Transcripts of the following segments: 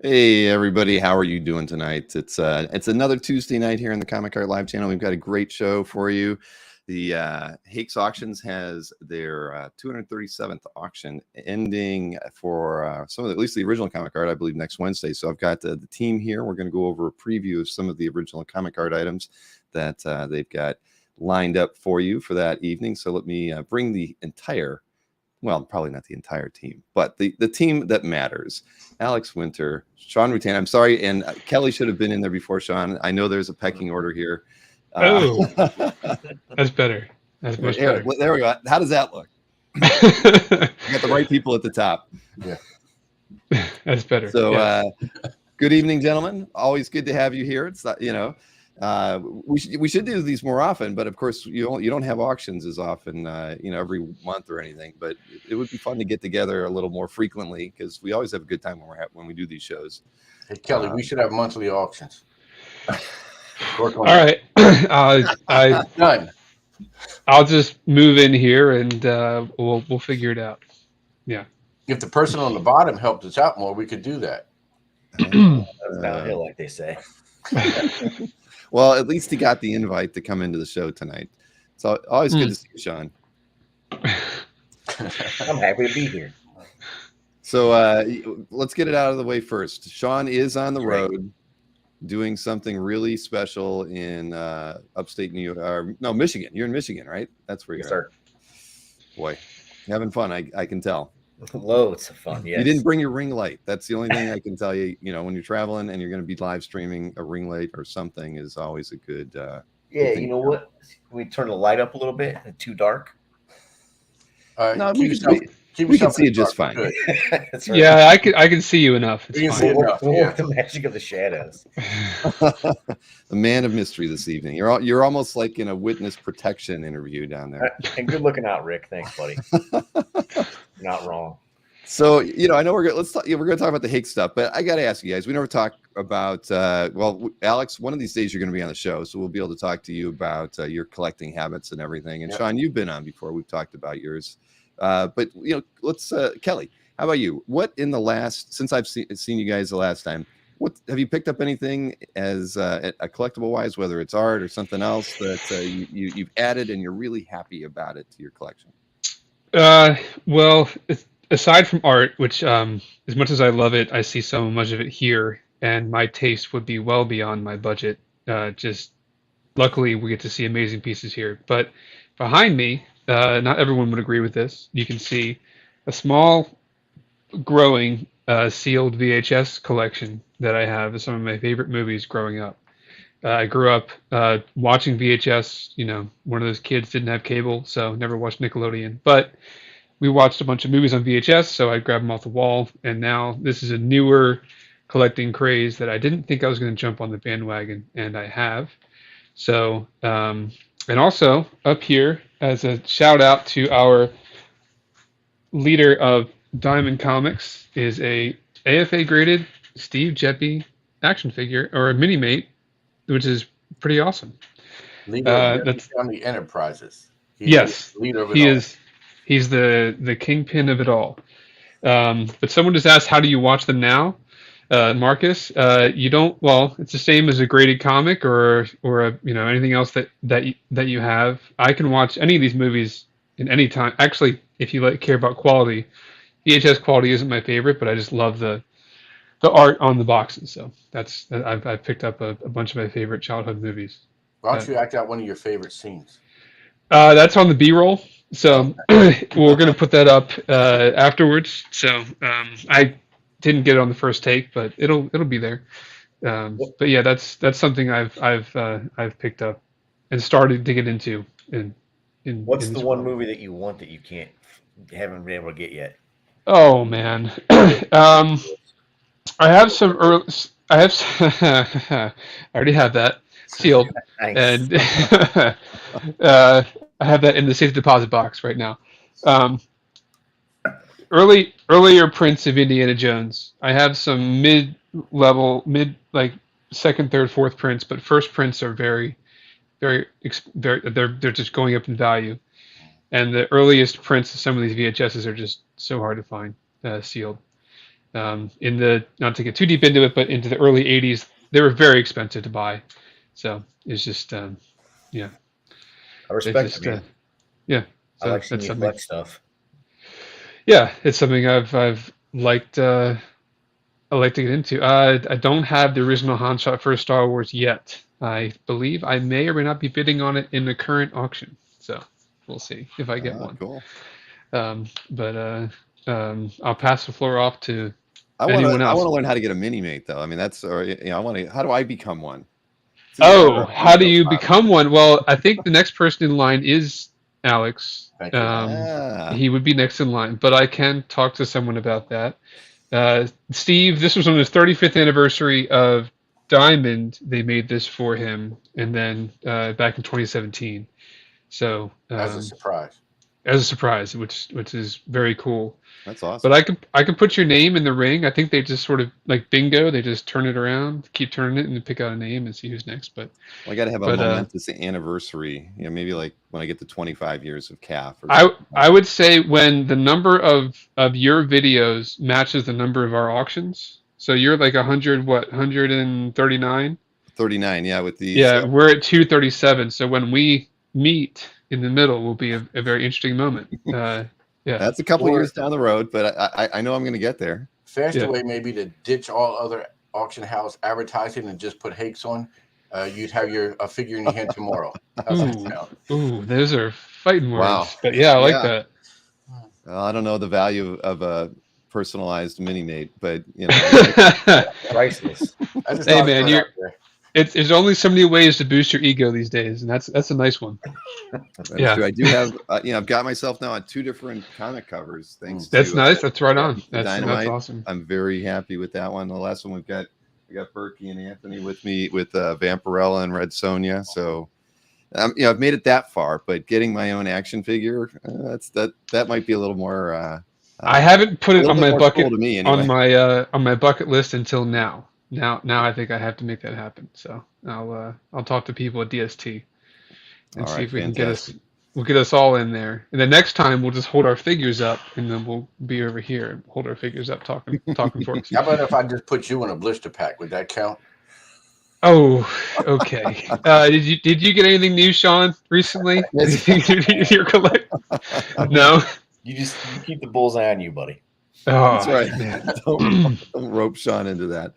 Hey everybody, how are you doing tonight? It's another Tuesday night here in the Comic Art Live channel. We've got a great show for you. The Hake's Auctions has their 237th auction ending for some of at least the original comic art, I believe, next Wednesday. So I've got the team here. We're going to go over a preview of some of the original comic art items that they've got lined up for you for that evening. So let me bring the entire, well, probably not the entire team, but the team that matters. Alex Winter, Sean Rutan. I'm sorry, and Kelly should have been in there before Sean. I know there's a pecking order here. That's better. That's much better. There we go. How does that look? You got the right people at the top. Yeah, that's better. So, yes. Good evening, gentlemen. Always good to have you here. It's not, we should do these more often, but of course you don't have auctions as often, every month or anything. But it would be fun to get together a little more frequently because we always have a good time when we do these shows. Hey, Kelly, we should have monthly auctions. All right, Done. I'll just move in here and we'll figure it out. Yeah. If the person on the bottom helped us out more, we could do that. That's downhill, like they say. Well, at least he got the invite to come into the show tonight. So always good to see you, Sean. I'm happy to be here. So let's get it out of the way first. Sean is on the road doing something really special in upstate New York. No, Michigan. You're in Michigan, right? That's where you're at. Boy, you're having fun. I can tell. Loads of fun. Yes. You didn't bring your ring light. That's the only thing I can tell you. When you're traveling and you're going to be live streaming, a ring light or something is always a good. Yeah, you know what? We turn the light up a little bit. It's too dark. No, we can see it just fine. That's right. Yeah, I can see you enough. It's fine. The magic of the shadows. The man of mystery this evening. You're almost like in a witness protection interview down there. And good looking out, Rick. Thanks, buddy. You're not wrong. So I know we're going to talk about the Hake stuff, but I got to ask you guys. We never talk about. Alex, one of these days you're going to be on the show, so we'll be able to talk to you about your collecting habits and everything. And Sean, you've been on before. We've talked about yours. But let's Kelly, how about you? What in the last, since I've seen you guys the last time, what have you picked up anything as a collectible wise, whether it's art or something else that you've added and you're really happy about it to your collection? Well, aside from art, which as much as I love it, I see so much of it here, and my taste would be well beyond my budget. Just luckily, we get to see amazing pieces here. But behind me, not everyone would agree with this. You can see a small, growing sealed VHS collection that I have of some of my favorite movies growing up. I grew up watching VHS. One of those kids didn't have cable, so never watched Nickelodeon. But we watched a bunch of movies on VHS, so I grabbed them off the wall. And now this is a newer collecting craze that I didn't think I was going to jump on the bandwagon, and I have. So, and also up here, as a shout out to our leader of Diamond Comics, is a AFA graded Steve Jeppy action figure, or a mini mate, which is pretty awesome. That's on the Enterprises. Yes, he is. He's the kingpin of it all. But someone just asked, how do you watch them now? Marcus, you don't. Well, it's the same as a graded comic or anything else that you have. I can watch any of these movies in any time. Actually, if you care about quality, VHS quality isn't my favorite, but I just love the art on the boxes. So I've picked up a bunch of my favorite childhood movies. Why don't you act out one of your favorite scenes? That's on the B-roll. So we're gonna put that up afterwards. So I didn't get it on the first take, but it'll be there. But yeah, that's something I've picked up and started to get into. What's the one movie that you want that you haven't been able to get yet? Oh man, I have some early. I already have that sealed, Nice. and I have that in the safe deposit box right now. Earlier prints of Indiana Jones. I have some mid like second, third, fourth prints, but first prints are very they're just going up in value. And the earliest prints of some of these VHSs are just so hard to find sealed. in the, not to get too deep into it, but into the early 80s, they were very expensive to buy. So it's just, yeah, I they respect just, it, man. yeah. I So like seeing that's you something. collect stuff. Yeah, it's something I've liked. I like to get into. I don't have the original Han shot for Star Wars yet. I believe I may or may not be bidding on it in the current auction. So we'll see if I get one. Cool. But I'll pass the floor off to I anyone want else. to learn how to get a mini mate though. I mean, that's, or I want to. How do I become one? Oh, how do you become one? Well, I think the next person in line is Alex. Thank you. He would be next in line, but I can talk to someone about that. Steve, this was on his 35th anniversary of Diamond. They made this for him, and then back in 2017. So As a surprise. as a surprise, which is very cool. That's awesome. But I could put your name in the ring. I think they just sort of like bingo. They just turn it around, keep turning it, and pick out a name and see who's next. But I got to have a momentous anniversary. You know, maybe like when I get to 25 years of calf. I would say when the number of your videos matches the number of our auctions. So you're like 100, what, 139? 39, yeah. With the we're at 237. So when we meet in the middle, will be a very interesting moment. Yeah, that's a couple years down the road, but I know I'm going to get there. Faster way maybe to ditch all other auction house advertising and just put Hakes on. You'd have a figure in your hand tomorrow. Ooh, those are fighting words. Wow. But yeah, I like that. Well, I don't know the value of a personalized mini mate, but you know, Priceless. Hey man, there's only so many ways to boost your ego these days, and that's a nice one. That's true. I do have, I've got myself now on 2 different comic covers. That's nice. That's right on. That's awesome. I'm very happy with that one. The last one we got Berkey and Anthony with me with Vampirella and Red Sonja. So, I've made it that far, but getting my own action figure, that might be a little more. I haven't put it on my bucket to me, anyway. on my bucket list until now. Now I think I have to make that happen. So I'll talk to people at DST and see if we can get us all in there. And the next time we'll just hold our figures up, and then we'll be over here and hold our figures up talking forks. How about if I just put you in a blister pack? Would that count? Oh, okay. Did you get anything new, Sean, recently? Your collect? No. You keep the bullseye on you, buddy. Oh, that's right, man. Don't rope Sean into that.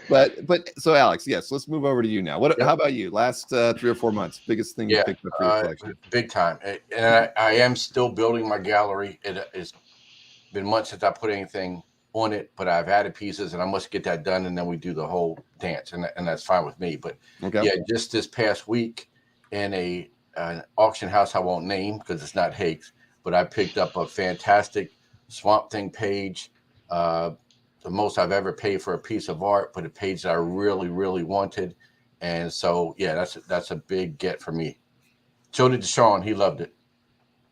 But so Alex, yes, let's move over to you now. How about you? Last 3 or 4 months, biggest thing you picked up for your collection? Big time. And I am still building my gallery. It's been months since I put anything on it, but I've added pieces, and I must get that done, and then we do the whole dance, and that's fine with me. But just this past week in an auction house I won't name because it's not Hake's, but I picked up a fantastic Swamp Thing page. The most I've ever paid for a piece of art, but a page that I really, really wanted. And so, that's a big get for me. So did Sean. He loved it.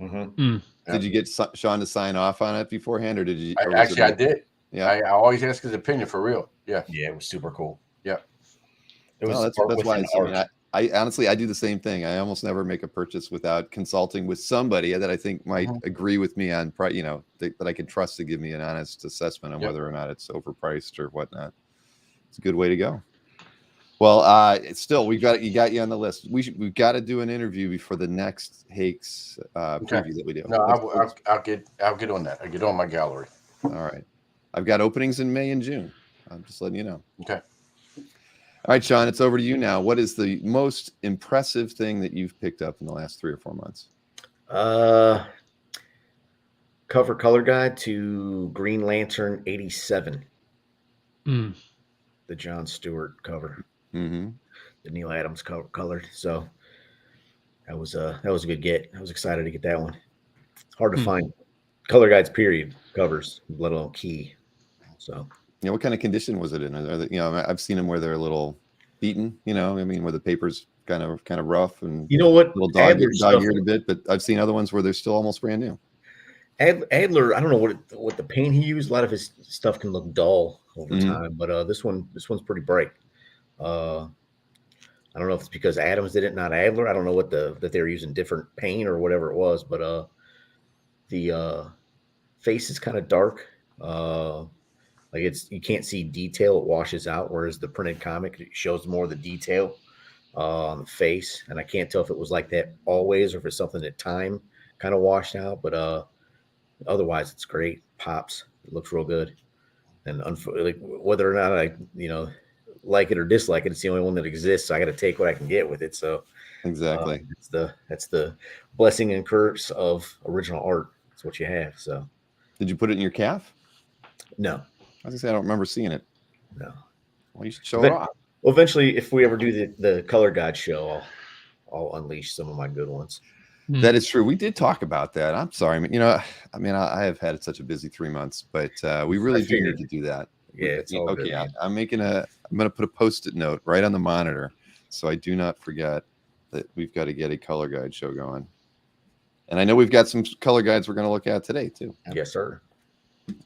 Mm-hmm. Did you get Sean to sign off on it beforehand, or did you? I did. Yeah. I always ask his opinion for real. Yeah. Yeah, it was super cool. Yeah. It was. That's why I honestly, I do the same thing. I almost never make a purchase without consulting with somebody that I think might agree with me on, that I can trust to give me an honest assessment on whether or not it's overpriced or whatnot. It's a good way to go. Well, it's still, you got you on the list. We've got to do an interview before the next Hake's preview that we do. No, I'll get on that. I'll get on my gallery. All right. I've got openings in May and June. I'm just letting you know. Okay. All right, Sean, it's over to you now. What is the most impressive thing that you've picked up in the last 3 or 4 months? Cover color guide to Green Lantern 87. The John Stewart cover. Mm-hmm. The Neil Adams color. So that was a good get. I was excited to get that one. Hard to find color guides, period, covers, let alone key. So. Yeah, what kind of condition was it in? I've seen them where they're a little beaten. Where the paper's kind of rough and what, a little dog-eared a bit. But I've seen other ones where they're still almost brand new. Adler, I don't know what the paint he used. A lot of his stuff can look dull over time, but this one's pretty bright. I don't know if it's because Adams did it, not Adler. I don't know that they were using different paint or whatever it was, but the face is kind of dark Like you can't see detail; it washes out. Whereas the printed comic, it shows more of the detail on the face, and I can't tell if it was like that always or if it's something that time kind of washed out. But otherwise, it's great. Pops. It looks real good. And like whether or not I, like it or dislike it, it's the only one that exists. So I got to take what I can get with it. So Exactly. that's the blessing and curse of original art. It's what you have. So Did you put it in your calf? no, I was gonna say I don't remember seeing it. no. Well, you should show it off. Well, eventually, if we ever do the Color God show, I'll unleash some of my good ones. That is true. We did talk about that. I'm sorry. I have had such a busy 3 months, but we really do need to do that. Yeah, it's all okay. good, I'm going to put a Post-it note right on the monitor so I do not forget that we've got to get a color guide show going. And I know we've got some color guides we're going to look at today too. Yes, sir.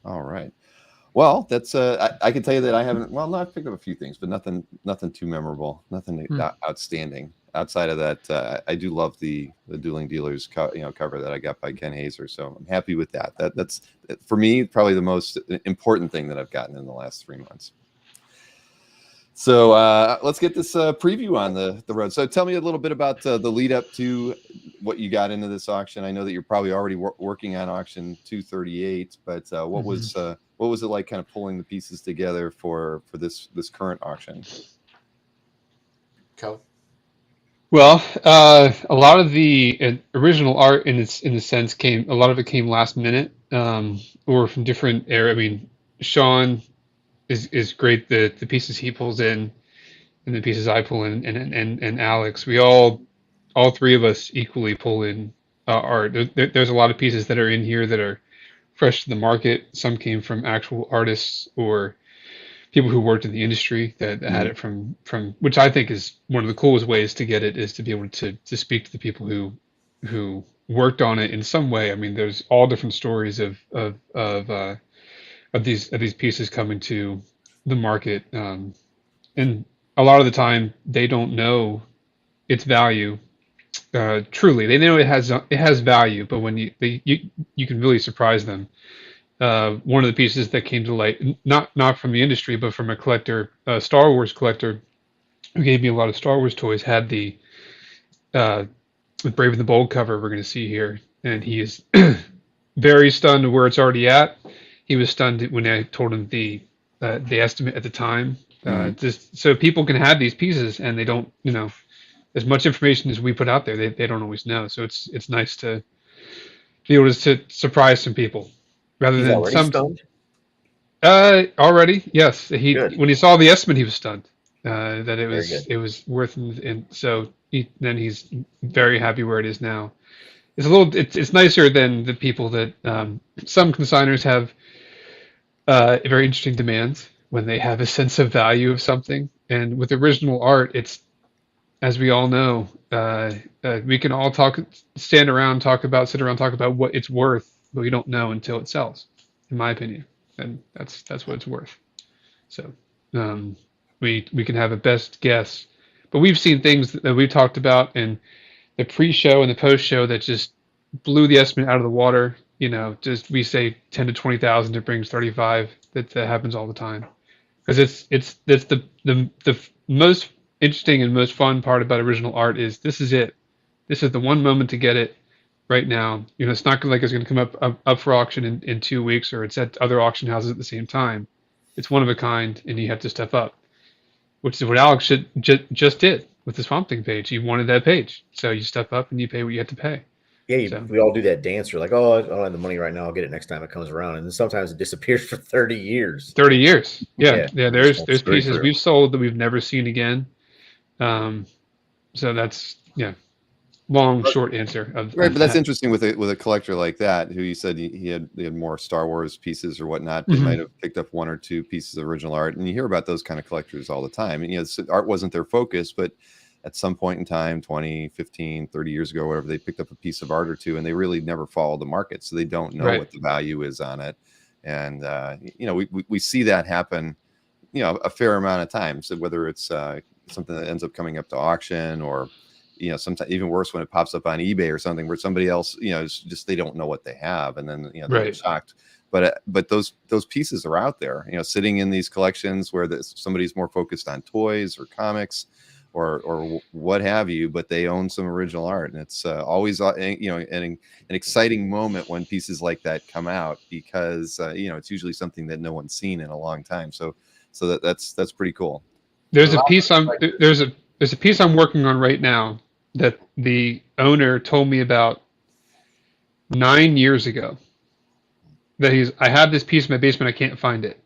All right. Well, that's I can tell you that I haven't. Well, no, I've picked up a few things, but nothing too memorable, nothing outstanding. Outside of that, I do love the Dueling Dealers cover that I got by Ken Hazer, so I'm happy with that. That's for me probably the most important thing that I've gotten in the last 3 months. So let's get this preview on the road. So tell me a little bit about the lead up to what you got into this auction. I know that you're probably already working on auction 238, but what was it like kind of pulling the pieces together for this current auction? Kelly? Well, a lot of the original art in a sense a lot of it came last minute, or from different era. I mean, Sean is great. The pieces he pulls in and the pieces I pull in, and Alex, we all three of us equally pull in art. There's a lot of pieces that are in here that are fresh to the market. Some came from actual artists or people who worked in the industry that had it from which I think is one of the coolest ways to get it, is to be able to speak to the people who worked on it in some way. I mean, there's all different stories of these pieces coming to the market, and a lot of the time they don't know its value. Truly, they know it has value, but when you can really surprise them. One of the pieces that came to light, not from the industry, but from a collector, a Star Wars collector, who gave me a lot of Star Wars toys, had the Brave and the Bold cover we're going to see here, and he is very stunned at where it's already at. He was stunned when I told him the estimate at the time. Just so people can have these pieces, and they don't, as much information as we put out there, they don't always know. So it's nice to be able to surprise some people. Rather He's than already some stunned? already, yes. Good. When he saw the estimate, he was stunned that it Very good. was worth, and so then he's very happy where it is now. It's nicer than the people that some consigners have very interesting demands when they have a sense of value of something, and with original art, it's, as we all know, we can all sit around talk about what it's worth, but we don't know until it sells, in my opinion, and that's what it's worth. So we can have a best guess, but we've seen things that we've talked about in the pre-show and the post-show that just blew the estimate out of the water. Just we say 10 to 20,000, it brings 35. That happens all the time, because it's the most interesting and most fun part about original art is this is it. This is the one moment to get it right now. It's not like it's going to come up for auction in 2 weeks, or it's at other auction houses at the same time. It's one of a kind, and you have to step up, which is what Alex just did with the Swamp Thing page. He wanted that page, so you step up and you pay what you have to pay. Yeah, we all do that dance. We're like, oh, I don't have the money right now. I'll get it next time it comes around. And then sometimes it disappears for 30 years. 30 years. Yeah. There's Straight pieces through. we've sold that we've never seen again. So that's long short answer of Right, but that's interesting with a collector like that, who you said he had more Star Wars pieces or whatnot, but might have picked up 1 or 2 pieces of original art, and you hear about those kind of collectors all the time. And art wasn't their focus, but at some point in time, 20, 15, 30 years ago, whatever, they picked up a piece of art or 2, and they really never followed the market, so they don't know what the value is on it. And we see that happen a fair amount of times. So whether it's something that ends up coming up to auction, or sometimes even worse when it pops up on eBay or something where somebody else, it's just they don't know what they have, and then they're shocked but those pieces are out there, sitting in these collections where somebody's more focused on toys or comics or what have you, but they own some original art, and it's always an exciting moment when pieces like that come out, because it's usually something that no one's seen in a long time. So that's pretty cool. There's a piece there's a piece I'm working on right now that the owner told me about 9 years ago. That I have this piece in my basement, I can't find it.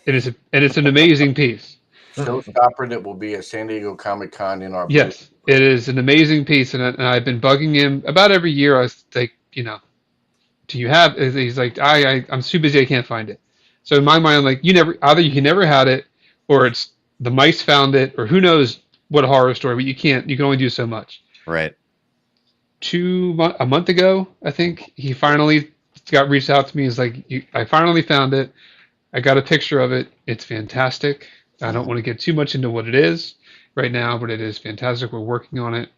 It's an amazing piece. Showstopper that will be at San Diego Comic-Con in our booth. Yes, it is an amazing piece, and I've been bugging him about every year. I was like, do you have? He's like, I'm too busy, I can't find it. So in my mind, I'm like, either you never had it, or it's the mice found it, or who knows what horror story. But you can only do so much. Right. A month ago, I think he finally reached out to me. He's like, I finally found it. I got a picture of it. It's fantastic. I don't want to get too much into what it is right now, but it is fantastic. We're working on it,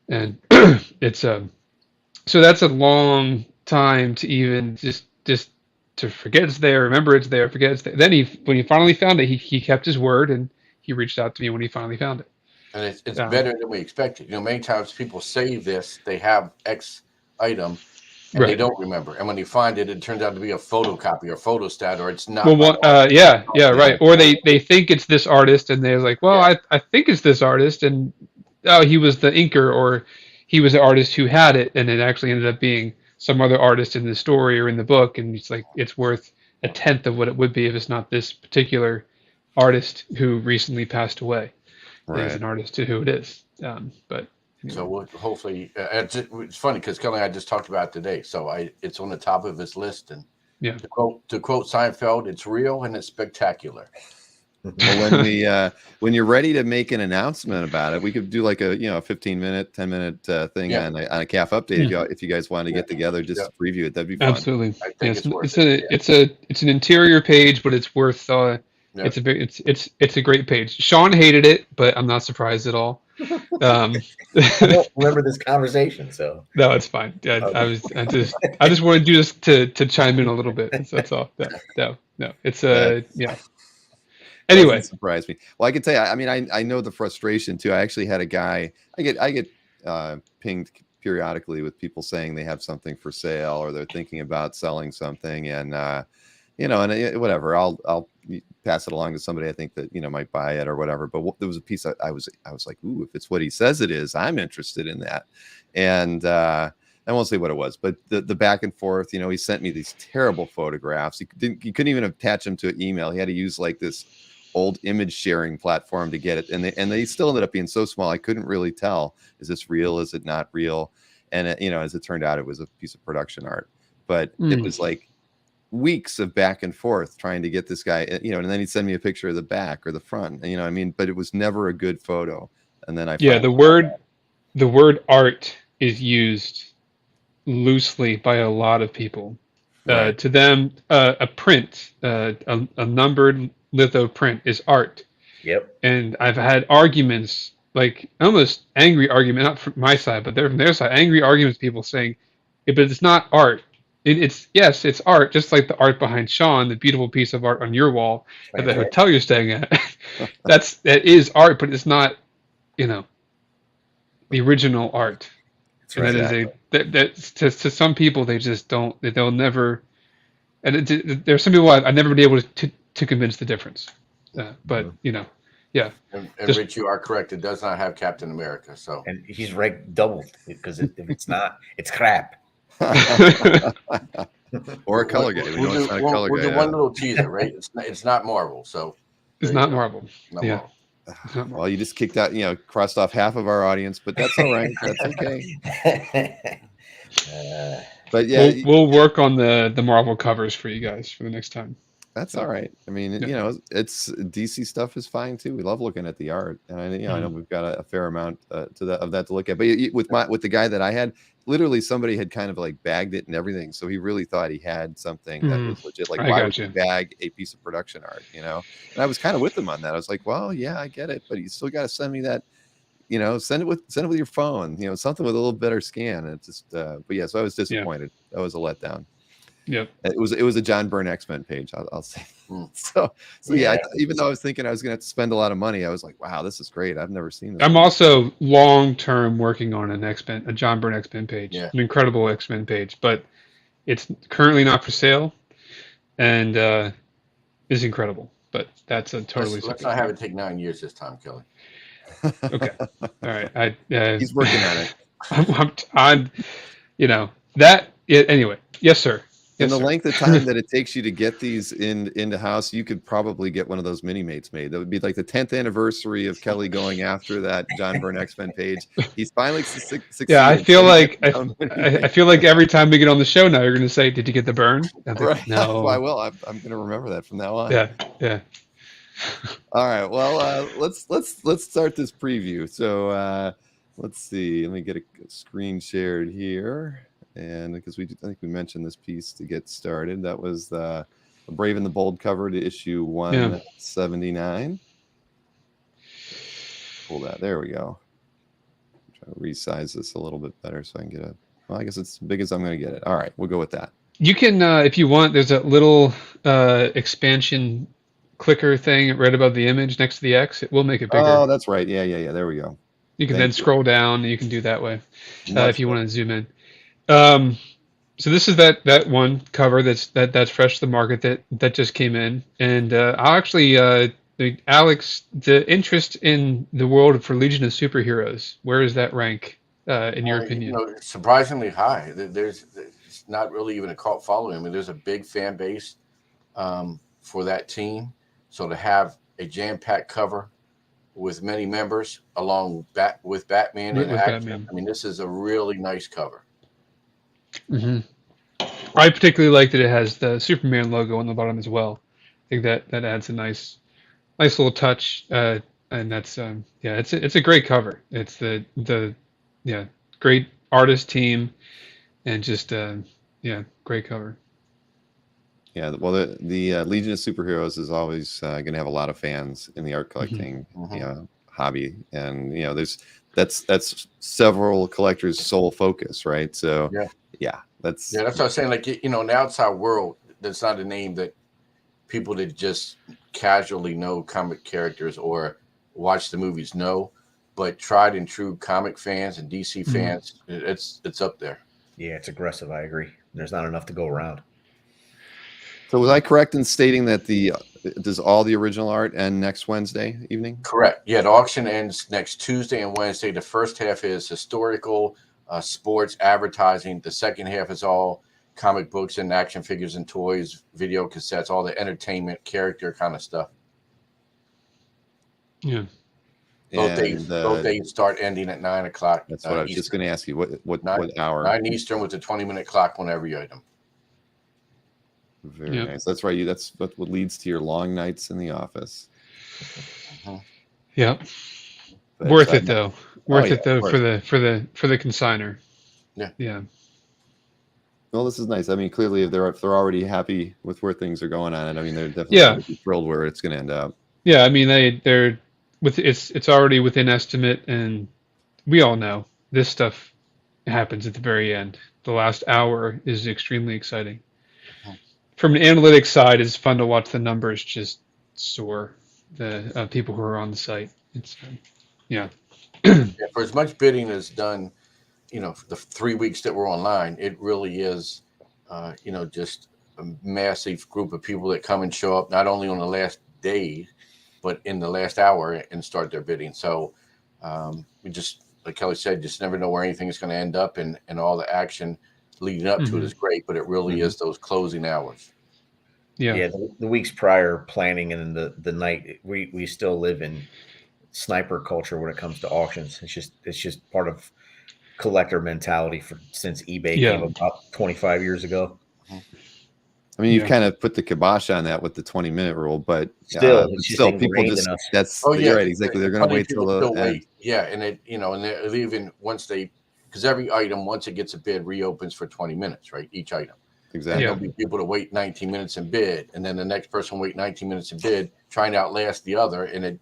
and it's so that's a long time to even just to forget it's there, remember it's there, forget it's there. Then when he finally found it, he kept his word, and he reached out to me when he finally found it. And it's better than we expected. Many times people save this, they have X item, and they don't remember. And when they find it, it turns out to be a photocopy or photostat, or it's not. Well, right. Or they think it's this artist, and they're like, well, I think it's this artist, and he was the inker, or he was the artist who had it, and it actually ended up being some other artist in the story or in the book, and it's like it's worth a tenth of what it would be if it's not this particular artist who recently passed away. Right. Is an artist to who it is. But anyway. So we'll hopefully, it's funny because Kelly and I just talked about it today. So it's on the top of his list, and to quote Seinfeld, it's real and it's spectacular. Well, when you're ready to make an announcement about it, we could do like a 15-minute, 10-minute thing on a CAF update if you guys want to get together just to preview it. That'd be fun. Absolutely. It's an interior page, but it's worth. It's a great page. Sean hated it, but I'm not surprised at all. I don't remember this conversation, so no, it's fine. I just wanted you to chime in a little bit. That's all. No, it's Anyway, surprised me. Well, I can tell you. I mean, I know the frustration too. I actually had a guy. I get pinged periodically with people saying they have something for sale or they're thinking about selling something, and whatever. I'll pass it along to somebody I think that might buy it or whatever. But there was a piece I was like, ooh, if it's what he says it is, I'm interested in that. And I won't say what it was, but the back and forth. He sent me these terrible photographs. He couldn't even attach them to an email. He had to use like this old image sharing platform to get it, and they still ended up being so small I couldn't really tell, is this real, is it not real? And as it turned out, it was a piece of production art, but it was like weeks of back and forth trying to get this guy, and then he'd send me a picture of the back or the front, but it was never a good photo. And then the word art is used loosely by a lot of people. Right. To them, a print, a numbered litho print is art. Yep. And I've had arguments, like almost angry argument, not from my side, but they're from their side, angry arguments, people saying, but it's not art. It's art, just like the art behind Sean, the beautiful piece of art on your wall at the hotel you're staying at. that is art, but it's not, the original art. That's right. And that is to some people, they just don't, they'll never. And there's some people I've never been able to convince the difference. But yeah. And Rich, you are correct. It does not have Captain America. So and he's ranked doubled because if it's not, it's crap. Or a color guy. We'll do one little teaser, right? It's not Marvel, so it's not Marvel. Yeah. Well, you just kicked out, crossed off half of our audience, but that's all right. That's okay. But yeah, we'll work on the Marvel covers for you guys for the next time. That's all right. I mean, it's DC stuff is fine too. We love looking at the art, and I know we've got a fair amount of that to look at. But with the guy that I had, literally somebody had kind of like bagged it and everything, so he really thought he had something that was legit. Like, why would you bag a piece of production art? And I was kind of with him on that. I was like, well, yeah, I get it, but you still got to send me that. Send it with your phone. Something with a little better scan. And it's just, but yeah. So I was disappointed. That was a letdown. Yep. It was a John Byrne X-Men page. I'll say. Mm. So even though I was thinking I was going to have to spend a lot of money, I was like, wow, this is great. I've never seen this. I'm also long-term working on a John Byrne X-Men page, Yeah. an incredible X-Men page, but it's currently not for sale, and is incredible. But that's a totally Let's separate not have thing. it take 9 years this time, Kelly. Okay. All right. He's working on it. I'm you know that. Anyway, yes, sir. In Yes, the sir. length of time that it takes you to get these into house, you could probably get one of those mini mates made. That would be like the 10th anniversary of Kelly going after that John Byrne X-Men page. He's finally succeeded. Yeah, I feel So he like gets his own mini I mate. feel like every time we get on the show now, you're going to say, "Did you get the burn?" I'm like, Right. no. Well, I will. I'm going to remember that from now on. Yeah. Yeah. All right. Well, let's start this preview. So let's see. Let me get a screen shared here, and because I think we mentioned this piece to get started. That was the Brave and the Bold cover to issue 179. Pull that. There we go. I'm trying to resize this a little bit better so I can get a. Well, I guess it's as big as I'm going to get it. All right, we'll go with that. You can, if you want, there's a little expansion clicker thing right above the image next to the X. It will make it bigger. Oh, that's right. Yeah. There we go. You can Thank then you. scroll down, and you can do that way if you want to zoom in. So this is that one cover that's fresh to the market that just came in, and I'll actually, Alex, the interest in the world for Legion of Superheroes, where does that rank in your opinion? Surprisingly high. There's it's not really even a cult following. I mean, there's a big fan base for that team. So to have a jam-packed cover with many members along with Batman and action, Batman. I mean, this is a really nice cover. Mm-hmm. I particularly like that it has the Superman logo on the bottom as well. I think that adds a nice little touch, and that's it's a great cover. It's the great artist team, and just great cover. Yeah, well, the Legion of Superheroes is always going to have a lot of fans in the art collecting hobby, and that's several collectors' sole focus, right? So that's what I was saying. Like in the outside world, that's not a name that people that just casually know comic characters or watch the movies know, but tried and true comic fans and DC fans, it's up there. Yeah, it's aggressive. I agree. There's not enough to go around. So was I correct in stating that does all the original art end next Wednesday evening? Correct. Yeah, the auction ends next Tuesday and Wednesday. The first half is historical, sports, advertising. The second half is all comic books and action figures and toys, video cassettes, all the entertainment, character kind of stuff. Yeah. Both days start ending at 9 o'clock. That's what I was just going to ask you. What hour? 9 Eastern with a 20-minute clock on every item. Very nice. That's right. That's what leads to your long nights in the office. Yeah. Worth it though. For the consignor. Yeah. Yeah. Well, this is nice. I mean, clearly, if they're already happy with where things are going on it, I mean, they're definitely going to be thrilled where it's going to end up. Yeah, I mean, they're with it's already within estimate, and we all know this stuff happens at the very end. The last hour is extremely exciting. From an analytics side, it's fun to watch the numbers just soar. The people who are on the site. It's for as much bidding as done, for the 3 weeks that we're online, it really is, just a massive group of people that come and show up not only on the last day, but in the last hour and start their bidding. So we just, like Kelly said, just never know where anything is going to end up, and all the action leading up to it is great, but it really is those closing hours. Yeah, the weeks prior planning and the night, we still live in sniper culture when it comes to auctions. It's just part of collector mentality since eBay came about 25 years ago. I mean, you've kind of put the kibosh on that with the 20-minute rule, but still people just you're right, exactly. They're going to wait till the end. Yeah, and they're leaving because every item, once it gets a bid, reopens for 20 minutes, right? Each item. Exactly. And there'll be people to wait 19 minutes and bid, and then the next person wait 19 minutes and bid, trying to outlast the other, and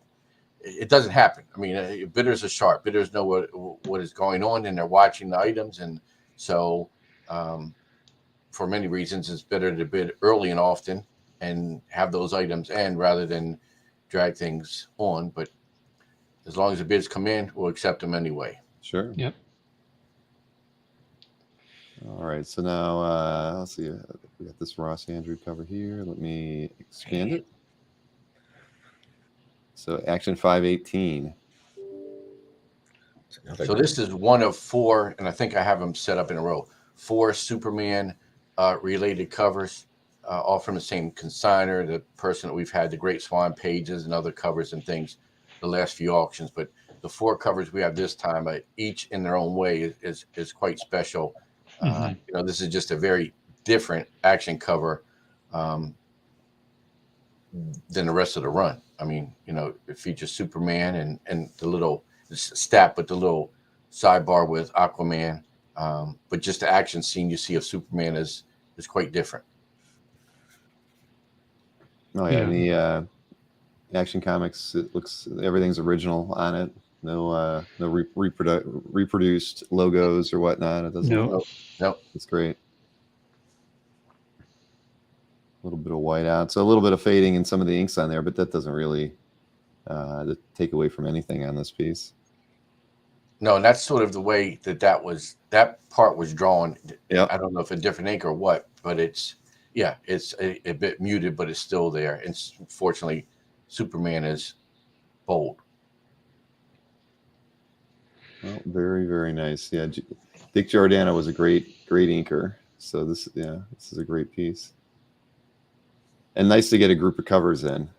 it doesn't happen. I mean, bidders are sharp. Bidders know what is going on, and they're watching the items, and so for many reasons, it's better to bid early and often and have those items in rather than drag things on. But as long as the bids come in, we'll accept them anyway. Sure. Yep. All right. So now let's see. We got this Ross Andrew cover here. Let me expand it. So Action 518. So this is one of 4, and I think I have them set up in a row. 4 Superman related covers, all from the same consigner, the person that we've had the Great Swan pages and other covers and things the last few auctions. But the 4 covers we have this time, each in their own way, is quite special. This is just a very different action cover than the rest of the run. I mean, it features Superman and the little stat, but the little sidebar with Aquaman. But just the action scene you see of Superman is quite different. Oh yeah, the Action Comics, it looks, everything's original on it. No reproduced logos or whatnot. It doesn't. No. It's great. A little bit of whiteout, so a little bit of fading in some of the inks on there, but that doesn't really take away from anything on this piece. No, and that's sort of the way that part was drawn. Yep. I don't know if a different ink or what, but it's a bit muted, but it's still there. And fortunately, Superman is bold. Well, very, very nice. Yeah, Dick Giordano was a great inker. So this is a great piece. And nice to get a group of covers in.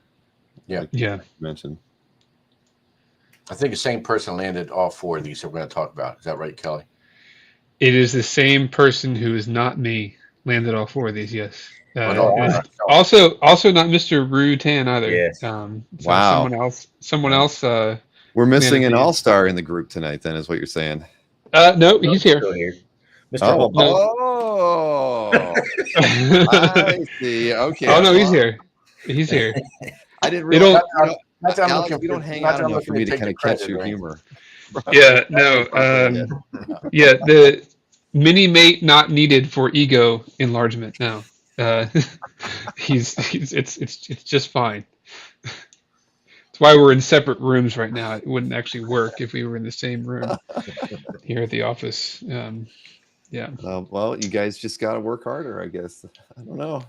Yeah. Like you mentioned. I think the same person landed all 4 of these that we're going to talk about. Is that right, Kelly? It is the same person who is not me landed all 4 of these. Yes. Also not Mr. Rutan either. Yes. Wow. Someone else. We're missing an all-star in the group tonight. Then is what you're saying? No, he's here. Mr. Oh, I see. Okay. Oh no, he's here. He's here. I didn't realize. Alex, you don't hang out enough for me to kind of catch your humor. Yeah. No. Yeah. The mini mate not needed for ego enlargement. No. It's just fine. That's why we're in separate rooms right now. It wouldn't actually work if we were in the same room here at the office. Yeah. Well, you guys just got to work harder, I guess. I don't know.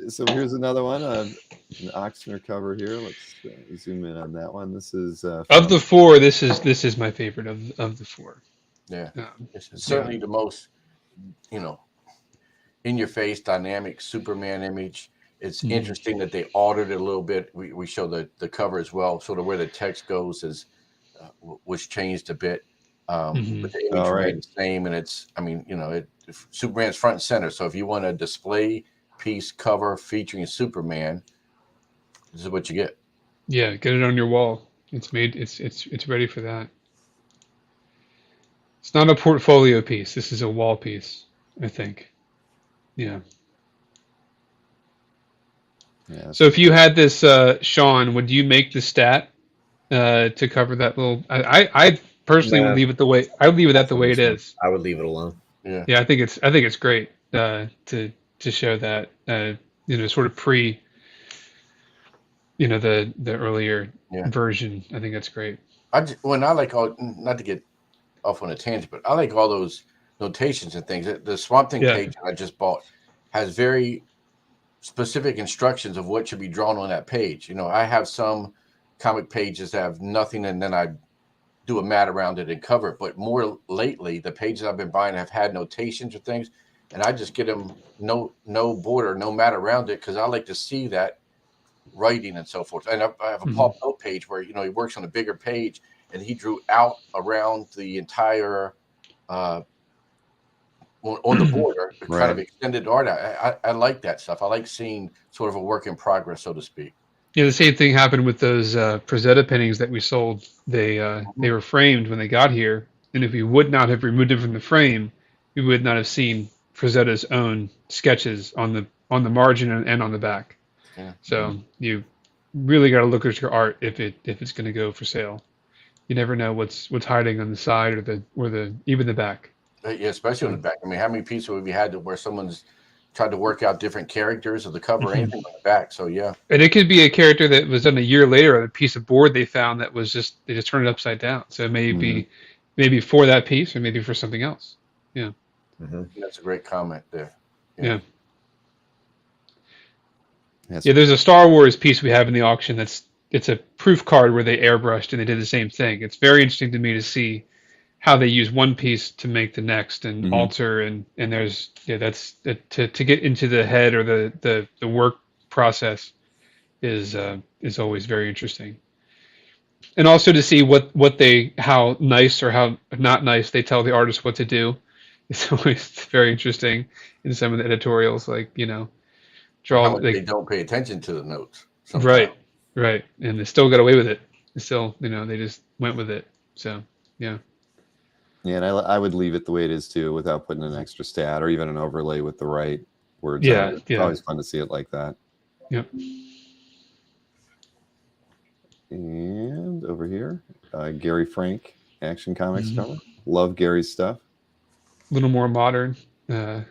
So here's another one, an Oxner cover here. Let's zoom in on that one. This is of the 4. This is my favorite of the 4. Yeah, it's certainly the most, in your face, dynamic Superman image. It's interesting that they altered it a little bit. We show the cover as well, sort of where the text goes was changed a bit. But the image remained the same, and Superman's front and center. So if you want a display piece cover featuring Superman, this is what you get. Yeah, get it on your wall. It's made. It's ready for that. It's not a portfolio piece. This is a wall piece, I think. Yeah. Yeah. So if you had this, Sean, would you make the stat to cover that little? I personally would leave it the way I would leave it the way it is. I would leave it alone. Yeah. I think it's great to show that sort of pre, the earlier version. I think that's great. I like all, not to get off on a tangent, but I like all those notations and things. The Swamp Thing page I just bought has very specific instructions of what should be drawn on that page. I have some comic pages that have nothing, and then I do a mat around it and cover it. But more lately, the pages I've been buying have had notations or things, and I just get them no border, no mat around it, because I like to see that writing and so forth. And I have a Paul Pope page where he works on a bigger page, and he drew out around the entire on the border, kind of extended art. I like that stuff. I like seeing sort of a work in progress, so to speak. Yeah, the same thing happened with those Presetta paintings that we sold. They were framed when they got here, and if we would not have removed them from the frame, we would not have seen Presetta's own sketches on the margin and on the back. Yeah. So you really got to look at your art if it's going to go for sale. You never know what's hiding on the side or even the back. Yeah, especially on the back. I mean, how many pieces have you had to where someone's tried to work out different characters of the cover or anything on the back? So yeah. And it could be a character that was done a year later on a piece of board they found that was just they just turned it upside down. So it may be maybe for that piece or maybe for something else. Yeah. That's a great comment there. Yeah. Yeah, there's a Star Wars piece we have in the auction it's a proof card where they airbrushed and they did the same thing. It's very interesting to me to see how they use one piece to make the next and alter and there's that's to get into the head or the work process is always very interesting. And also to see what they how nice or how not nice they tell the artist what to do. It's always very interesting in some of the editorials, like, draw like they don't pay attention to the notes. Sometimes. Right. And they still got away with it. Still, they just went with it. So, yeah. Yeah, and I would leave it the way it is too, without putting an extra stat or even an overlay with the right words. Yeah, It's always fun to see it like that. Yep. And over here, Gary Frank Action Comics cover. Love Gary's stuff. A little more modern. Yeah,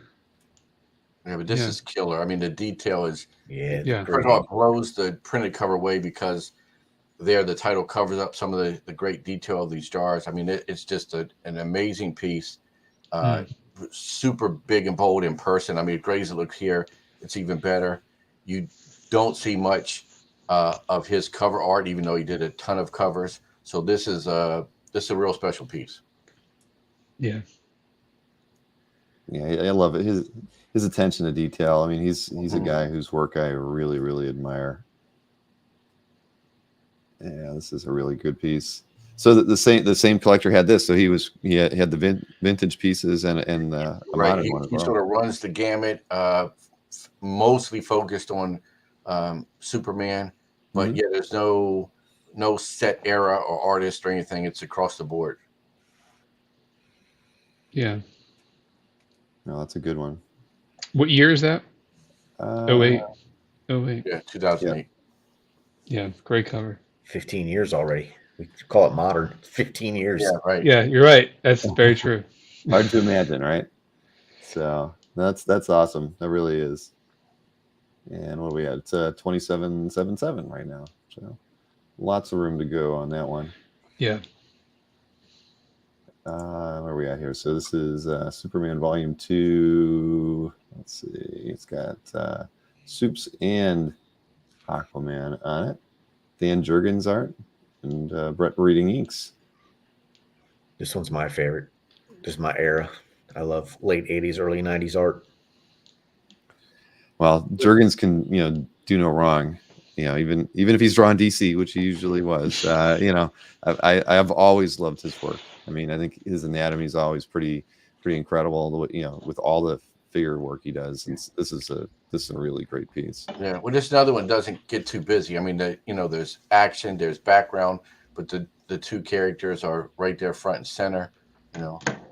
but this is killer. I mean, the detail is yeah. First of all, it blows the printed cover away because there the title covers up some of the great detail of these jars. I mean, it's just an amazing piece. Super big and bold in person. I mean, great as it looks here, it's even better. You don't see much of his cover art, even though he did a ton of covers. So this is a real special piece. Yeah. Yeah, I love it. His attention to detail. I mean, he's a guy whose work I really, really admire. Yeah, this is a really good piece. So the same collector had this. So he had the vintage pieces and a modern one as well. He sort of runs the gamut, mostly focused on Superman, but there's no set era or artist or anything. It's across the board. Yeah. No, that's a good one. What year is that? 08. Yeah, 2008. Yeah, great cover. 15 years already. We call it modern. 15 years. Yeah, right. Yeah, you're right. That's very true. Hard to imagine, right? So that's awesome. That really is. And what are we at? It's 27.77 right now. So lots of room to go on that one. Yeah. Where are we at here? So this is Superman Volume 2. Let's see. It's got Supes and Aquaman on it. Dan Jurgens art and Brett Reading inks. This one's my favorite. This is my era. I love late 80s, early 90s art. Well, Jurgens can, do no wrong. Even if he's drawn DC, which he usually was, I've always loved his work. I mean, I think his anatomy is always pretty incredible. With all the figure work he does, and this is a really great piece. Yeah, well, this another one doesn't get too busy. I mean, there's action, there's background, but the two characters are right there front and center.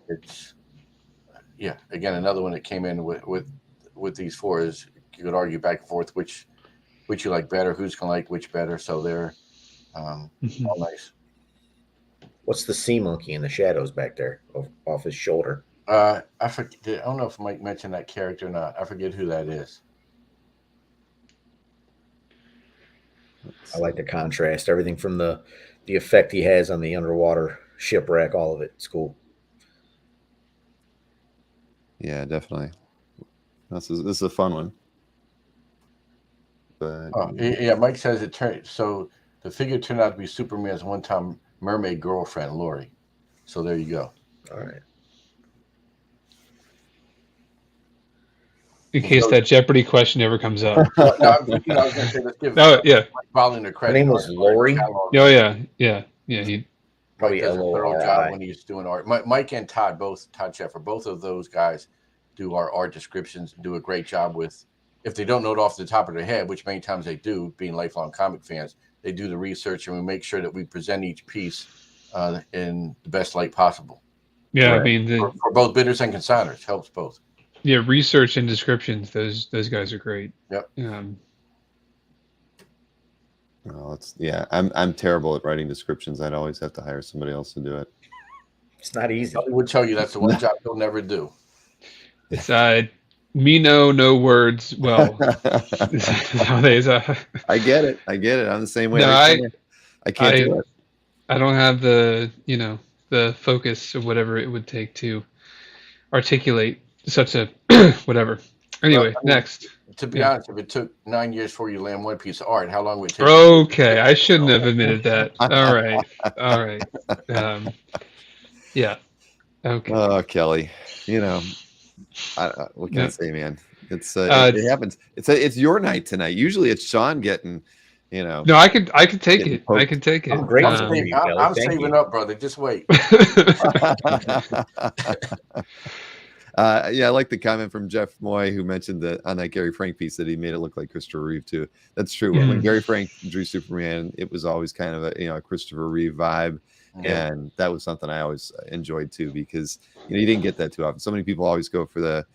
It's again another one that came in with these four is you could argue back and forth which you like better, who's gonna like which better. So they're all nice. What's the sea monkey in the shadows back there off his shoulder? I forget. I don't know if Mike mentioned that character or not. I forget who that is. I like the contrast, everything from the effect he has on the underwater shipwreck, all of it. It's cool. Yeah, definitely. This is a fun one. But Mike says it turned. So the figure turned out to be Superman's one-time mermaid girlfriend, Lori. So there you go. All right. In case that Jeopardy question ever comes up. I was going to say, let's give Mike the credit. Her name was Lori. Oh yeah. He probably does a thorough job L-O-R-I. when he's doing art. Mike and Todd Sheffer, both of those guys do our art descriptions, do a great job with. If they don't know it off the top of their head, which many times they do, being lifelong comic fans, they do the research and we make sure that we present each piece in the best light possible. Yeah, Right. I mean For both bidders and consigners, helps both. Yeah, research and descriptions. Those guys are great. Yep. I'm terrible at writing descriptions. I'd always have to hire somebody else to do it. It's not easy. I would tell you that's the one job you'll never do. It's me no words. Well, nowadays. I get it. I'm the same way. No, I can't do it. I don't have the the focus or whatever it would take to articulate such a whatever. Anyway, Well, next. To be honest, if it took 9 years for you to land one piece of art, how long would it take? Okay, I shouldn't have admitted that. All right. Yeah. Okay. Oh, Kelly, what can I Yeah. say, man? It happens. It's your night tonight. Usually it's Sean getting, No, I could take Getting it. poked. I could take it. I'm great. I'm saving up, brother. Just wait. Yeah, I like the comment from Jeff Moy, who mentioned that on that Gary Frank piece that he made it look like Christopher Reeve too. That's true. When Gary Frank drew Superman, it was always kind of a Christopher Reeve vibe, and that was something I always enjoyed too, because you didn't get that too often. So many people always go for the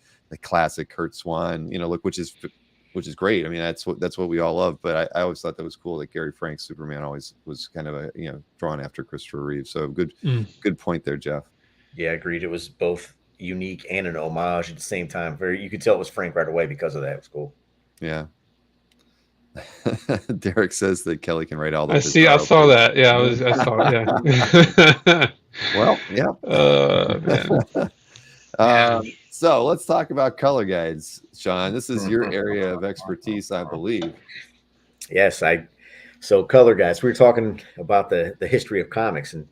classic Kurt Swan, look, which is great. I mean, that's what we all love. But I always thought that was cool that Gary Frank's Superman always was kind of a drawn after Christopher Reeve. So good point there, Jeff. Yeah, agreed. It was both unique and an homage at the same time. You could tell it was Frank right away because of that. It was cool. Yeah. Derek says that Kelly can write all the. I saw that. Yeah, I saw it. Yeah. Well, yeah. Man. So let's talk about color guides, Sean. This is your area of expertise, I believe. Yes, so color guides. We were talking about the history of comics, and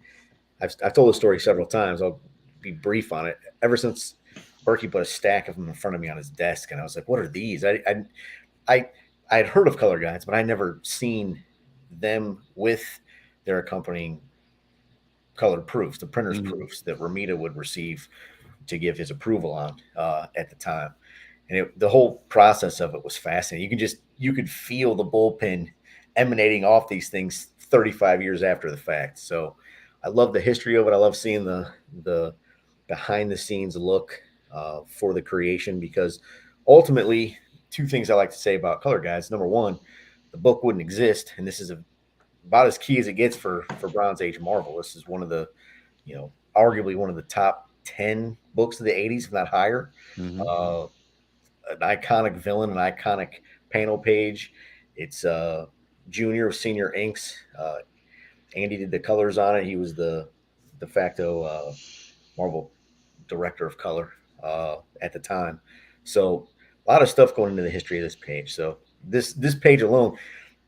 I've told the story several times. I'll be brief on it. Ever since Berkey put a stack of them in front of me on his desk, and I was like, "What are these?" I had heard of color guides, but I never seen them with their accompanying colored proofs, the printer's proofs that Romita would receive to give his approval on at the time. And the whole process of it was fascinating. You could feel the bullpen emanating off these things 35 years after the fact. So I love the history of it. I love seeing the behind the scenes look for the creation, because ultimately, two things I like to say about color guides. Number one, the book wouldn't exist. And this is about as key as it gets for Bronze Age Marvel. This is one of the, arguably one of the top 10 books of the 80s, if not higher. An iconic villain, an iconic panel page. It's Junior, Senior inks. Andy did the colors on it. He was the de facto Marvel director of color at the time. So a lot of stuff going into the history of this page. So this page alone,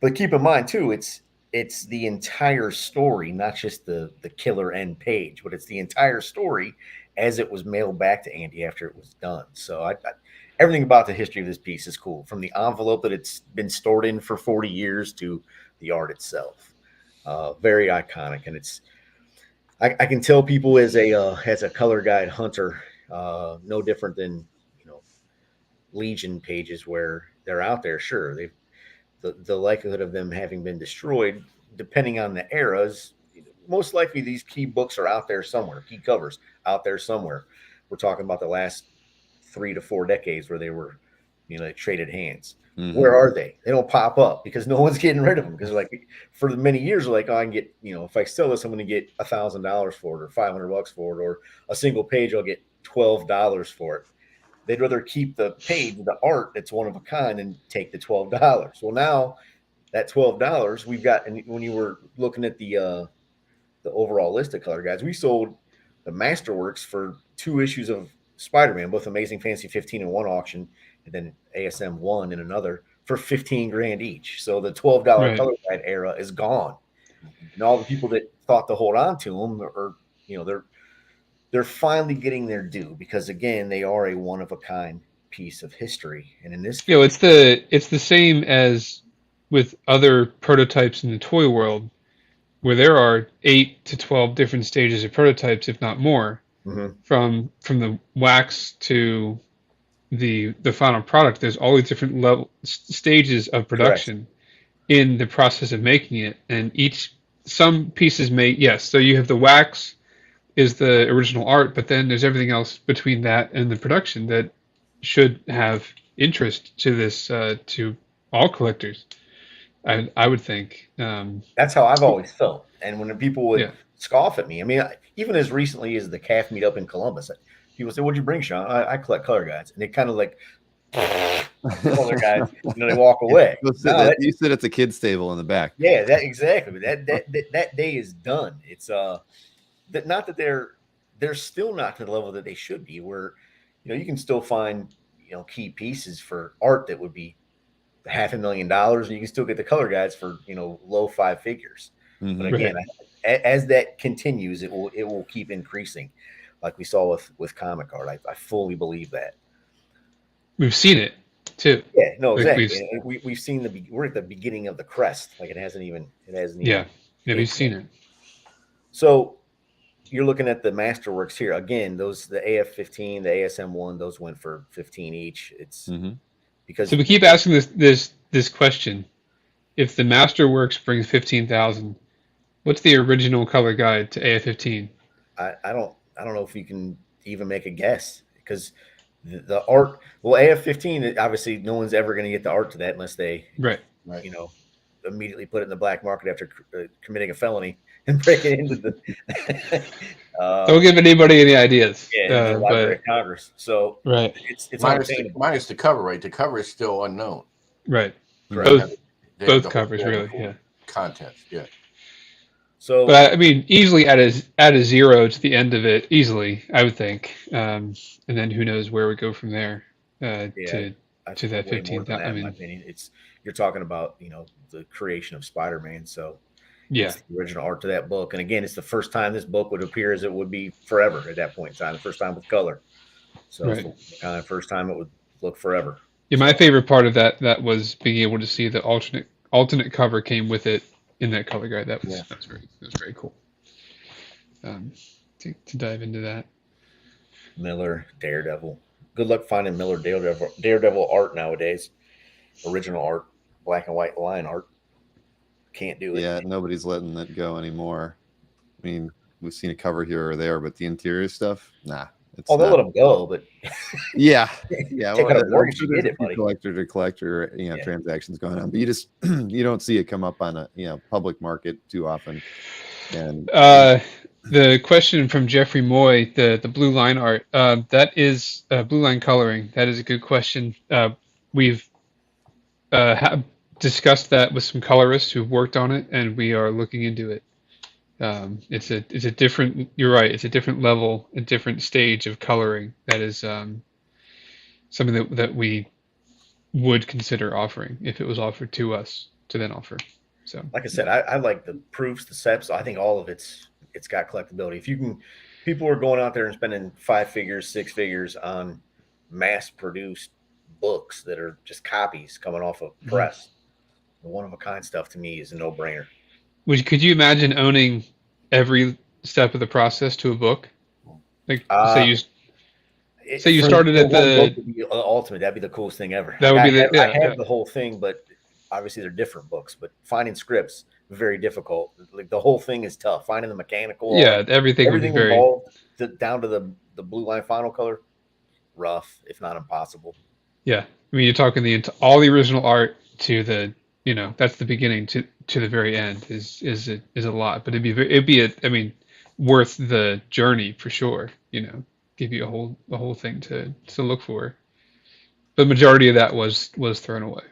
but keep in mind too, it's the entire story, not just the killer end page, but it's the entire story as it was mailed back to Andy after it was done. So everything about the history of this piece is cool, from the envelope that it's been stored in for 40 years to the art itself. Very iconic. And I can tell people as a color guide hunter, no different than, Legion pages where they're out there. Sure. The likelihood of them having been destroyed, depending on the eras, most likely these key books are out there somewhere, key covers out there somewhere. We're talking about the last 3 to 4 decades where they were, they traded hands. Where are they? They don't pop up because no one's getting rid of them. Because for many years, they're like, oh, I can get, if I sell this, I'm going to get $1,000 for it, or $500 for it, or a single page, I'll get $12 for it. They'd rather keep the page, the art that's one of a kind, and take the $12. Well, now that $12 we've got, and when you were looking at the overall list of color guides, we sold the Masterworks for 2 issues of Spider-Man, both Amazing Fantasy 15 in one auction, and then ASM 1 in another, for $15,000 each. So the $12 color guide era is gone, and all the people that thought to hold on to them are, they're finally getting their due, because again, they are a one of a kind piece of history. And in this case, it's the same as with other prototypes in the toy world, where there are 8 to 12 different stages of prototypes, if not more, from the wax to the final product. There's all these different stages of production in the process of making it, and some pieces so you have the wax is the original art, but then there's everything else between that and the production that should have interest to this to all collectors. I would think. That's how I've always felt. And when people would scoff at me. I mean, even as recently as the calf meet up in Columbus, people say, "What'd you bring, Sean?" I collect color guides, and they kind of like color guides, they walk away. You sit at the kids' table in the back. Yeah, that exactly. That day is done. It's that not that they're still not to the level that they should be. Where you can still find key pieces for art that would be $500,000, and you can still get the color guides for low five figures. Mm-hmm. But again, as that continues, it will keep increasing, like we saw with comic art. I fully believe that. We've seen it too. Yeah, no, Like exactly. We've seen we're at the beginning of the crest. Like it hasn't even. Yeah, we've seen it. So you're looking at the masterworks here again. Those the AF-15, the ASM-1, those went for 15 each. It's because so we keep asking this question: if the masterworks brings 15,000, what's the original color guide to AF-15? I don't know if you can even make a guess because the art. Well, AF-15, obviously, no one's ever going to get the art to that unless they immediately put it in the black market after committing a felony and break it into the. Don't give anybody any ideas. Yeah, the Library of Congress. So it's minus the cover, right? The cover is still unknown. Right. Correct. Both covers, really. Yeah. Contents. Yeah. So, but I mean, easily add a 0 to the end of it. Easily, I would think. And then who knows where we go from there to that 15,000. I mean, in my opinion, you're talking about the creation of Spider-Man. So yeah, it's the original art to that book. And again, it's the first time this book would appear as it would be forever at that point in time. The first time with color. So it's the kind of first time it would look forever. Yeah, my favorite part of that was being able to see the alternate cover came with it in that color guide. That was very cool. To dive into that. Miller, Daredevil. Good luck finding Miller Daredevil art nowadays. Original art, black and white line art. Can't do it. Yeah, nobody's letting that go anymore. I mean, we've seen a cover here or there, but the interior stuff, nah. They'll let them go, but yeah. Collector to collector, transactions going on, but you don't see it come up on a public market too often. And the question from Jeffrey Moy, the blue line art, that is blue line coloring. That is a good question. We've discussed that with some colorists who've worked on it, and we are looking into it. It's a different. You're right. It's a different level, a different stage of coloring. That is something that we would consider offering if it was offered to us to then offer. So, like I said, I like the proofs, the steps. I think all of it's got collectability. If you can, people are going out there and spending 5 figures, 6 figures on mass-produced books that are just copies coming off of press. The one-of-a-kind stuff to me is a no-brainer. Could you imagine owning every step of the process to a book? Like, say you started at the ultimate. That'd be the coolest thing ever. That would be I have the whole thing, but obviously they're different books. But finding scripts very difficult. Like the whole thing is tough. Finding the mechanical, everything would be very involved down to the blue line final color, rough, if not impossible. Yeah, I mean, you're talking all the original art to the that's the beginning to the very end is a lot, but it'd be worth the journey for sure. Give you a whole thing to look for. The majority of that was thrown away.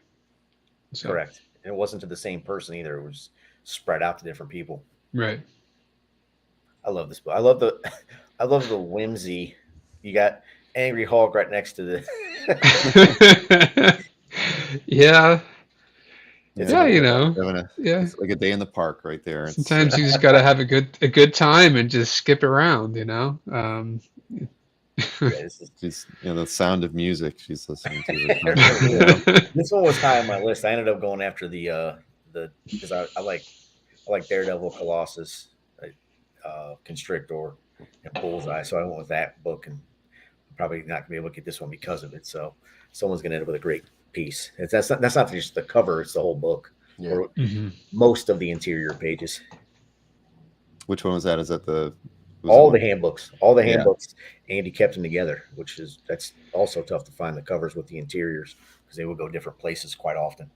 So. Correct. And it wasn't to the same person either. It was spread out to different people. Right. I love this book. I love the whimsy. You got Angry Hulk right next to the. Yeah. It's like a day in the park right there. Sometimes you just got to have a good time and just skip around. She's the sound of music she's listening to. This one was high on my list. I ended up going after the because I like Daredevil, Colossus, Constrictor, and Bullseye. So I went with that book, and I'm probably not gonna be able to get this one because of it. So someone's gonna end up with a great piece. That's not just the cover; it's the whole book, or most of the interior pages. Which one was that? Is that the handbooks? All the handbooks. Andy kept them together, that's also tough to find the covers with the interiors because they would go different places quite often.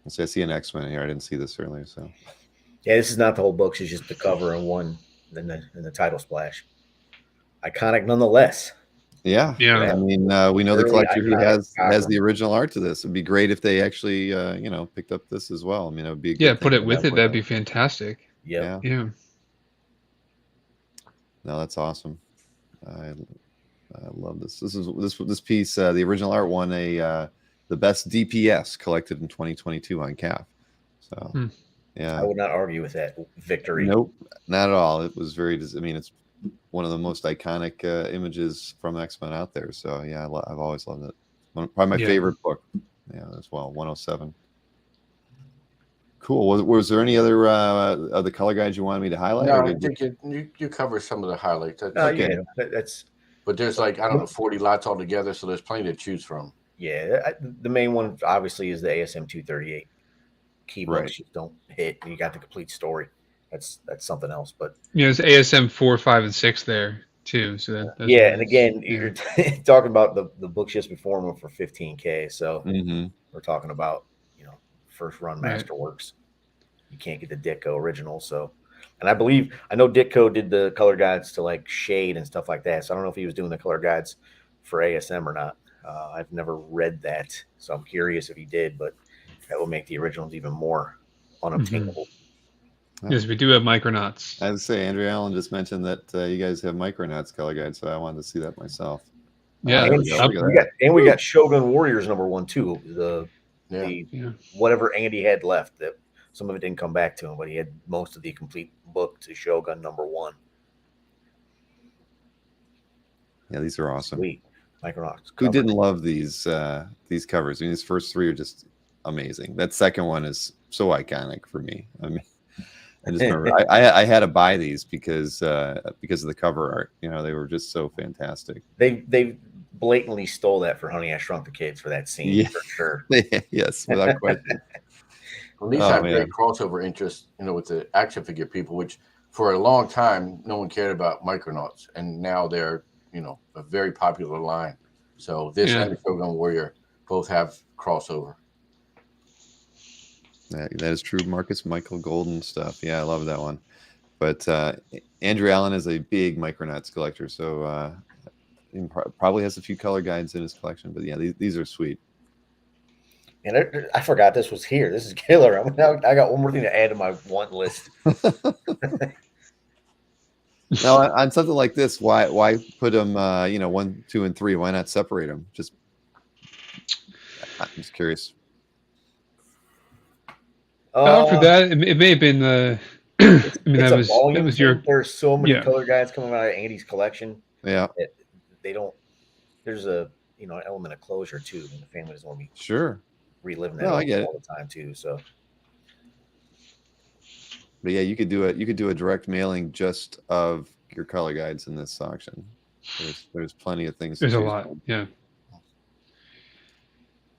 So I see an X-Men here. I didn't see this earlier, so Yeah, this is not the whole book. It's just the cover and one, then the title splash. Iconic nonetheless. Yeah, Yeah. I mean, we know the Early collector who iconic has Cochran. the original art to this. It'd be great if they actually, picked up this as well. I mean, it would be a Yeah, good put thing it to with have it. with That'd them. be fantastic. Yep. Yeah, Yeah. no, that's awesome. I love this. This piece. The original art won the best DPS collected in 2022 on CAF. So, Hmm. yeah, I would not argue with that victory. nope, not at all. It was very. I mean, it's one of the most iconic images from X-Men out there. So yeah, I've always loved it. Probably my Yeah. favorite book. Yeah, as well. 107. Cool. Was there any other the color guides you wanted me to highlight? No, Or I did think you cover some of the highlights. No, Okay. you hit 'em. That's But there's like, I don't know, 40 lots altogether, so there's plenty to choose from. yeah. The main one obviously is the ASM 238. Key Right. books just don't hit, and you got the complete story. That's something else. But Yeah, there's ASM 4, 5, and 6 there too. So those yeah, are and nice. again, Yeah. you're talking about the books just before them for 15K. So Mm-hmm. we're talking about first run Right. Masterworks. You can't get the Ditko original. So, and I know Ditko did the color guides to like Shade and stuff like that. So I don't know if he was doing the color guides for ASM or not. I've never read that, so I'm curious if he did. But that will make the originals even more unobtainable. Yes, we do have Micronauts. I would say Andrew Allen just mentioned that you guys have Micronauts color guide, so I wanted to see that myself. Yeah, there And we go. up- Look at that. we got Shogun Warriors #1 too. Yeah. Yeah. Whatever Andy had left, that some of it didn't come back to him, but he had most of the complete book to Shogun #1. Yeah, these are awesome. Sweet. Micronauts. Who cover. didn't love these covers? I mean, these first three are just amazing. That second one is so iconic for me. I mean, I just remember I had to buy these because of the cover art. They were just so fantastic. They blatantly stole that for Honey, I Shrunk the Kids for that scene, Yeah. for sure. Yes, without question. Well, these Oh, have man. great crossover interest, with the action figure people, which for a long time no one cared about Micronauts, and now they're a very popular line. So this Yeah. and the Shogun Warrior both have crossover. That is true. Marcus Michael Golden stuff. Yeah, I love that one. But Andrew Allen is a big Micronauts collector, so he probably has a few color guides in his collection. But yeah, these are sweet. And I forgot this was here. This is killer. I got one more thing to add to my want list. Now, on something like this, why put them, 1, 2, and 3? Why not separate them? I'm just curious. For that, it may have been the. I mean, It's that volume was thing. your. There's so many Yeah. color guides coming out of Andy's collection. Yeah, They don't. There's an element of closure too, and the family doesn't want to be sure. reliving that No, I get all the time too. So But yeah, you could do a direct mailing just of your color guides in this auction. There's plenty of things. There's to a choose lot. from. Yeah.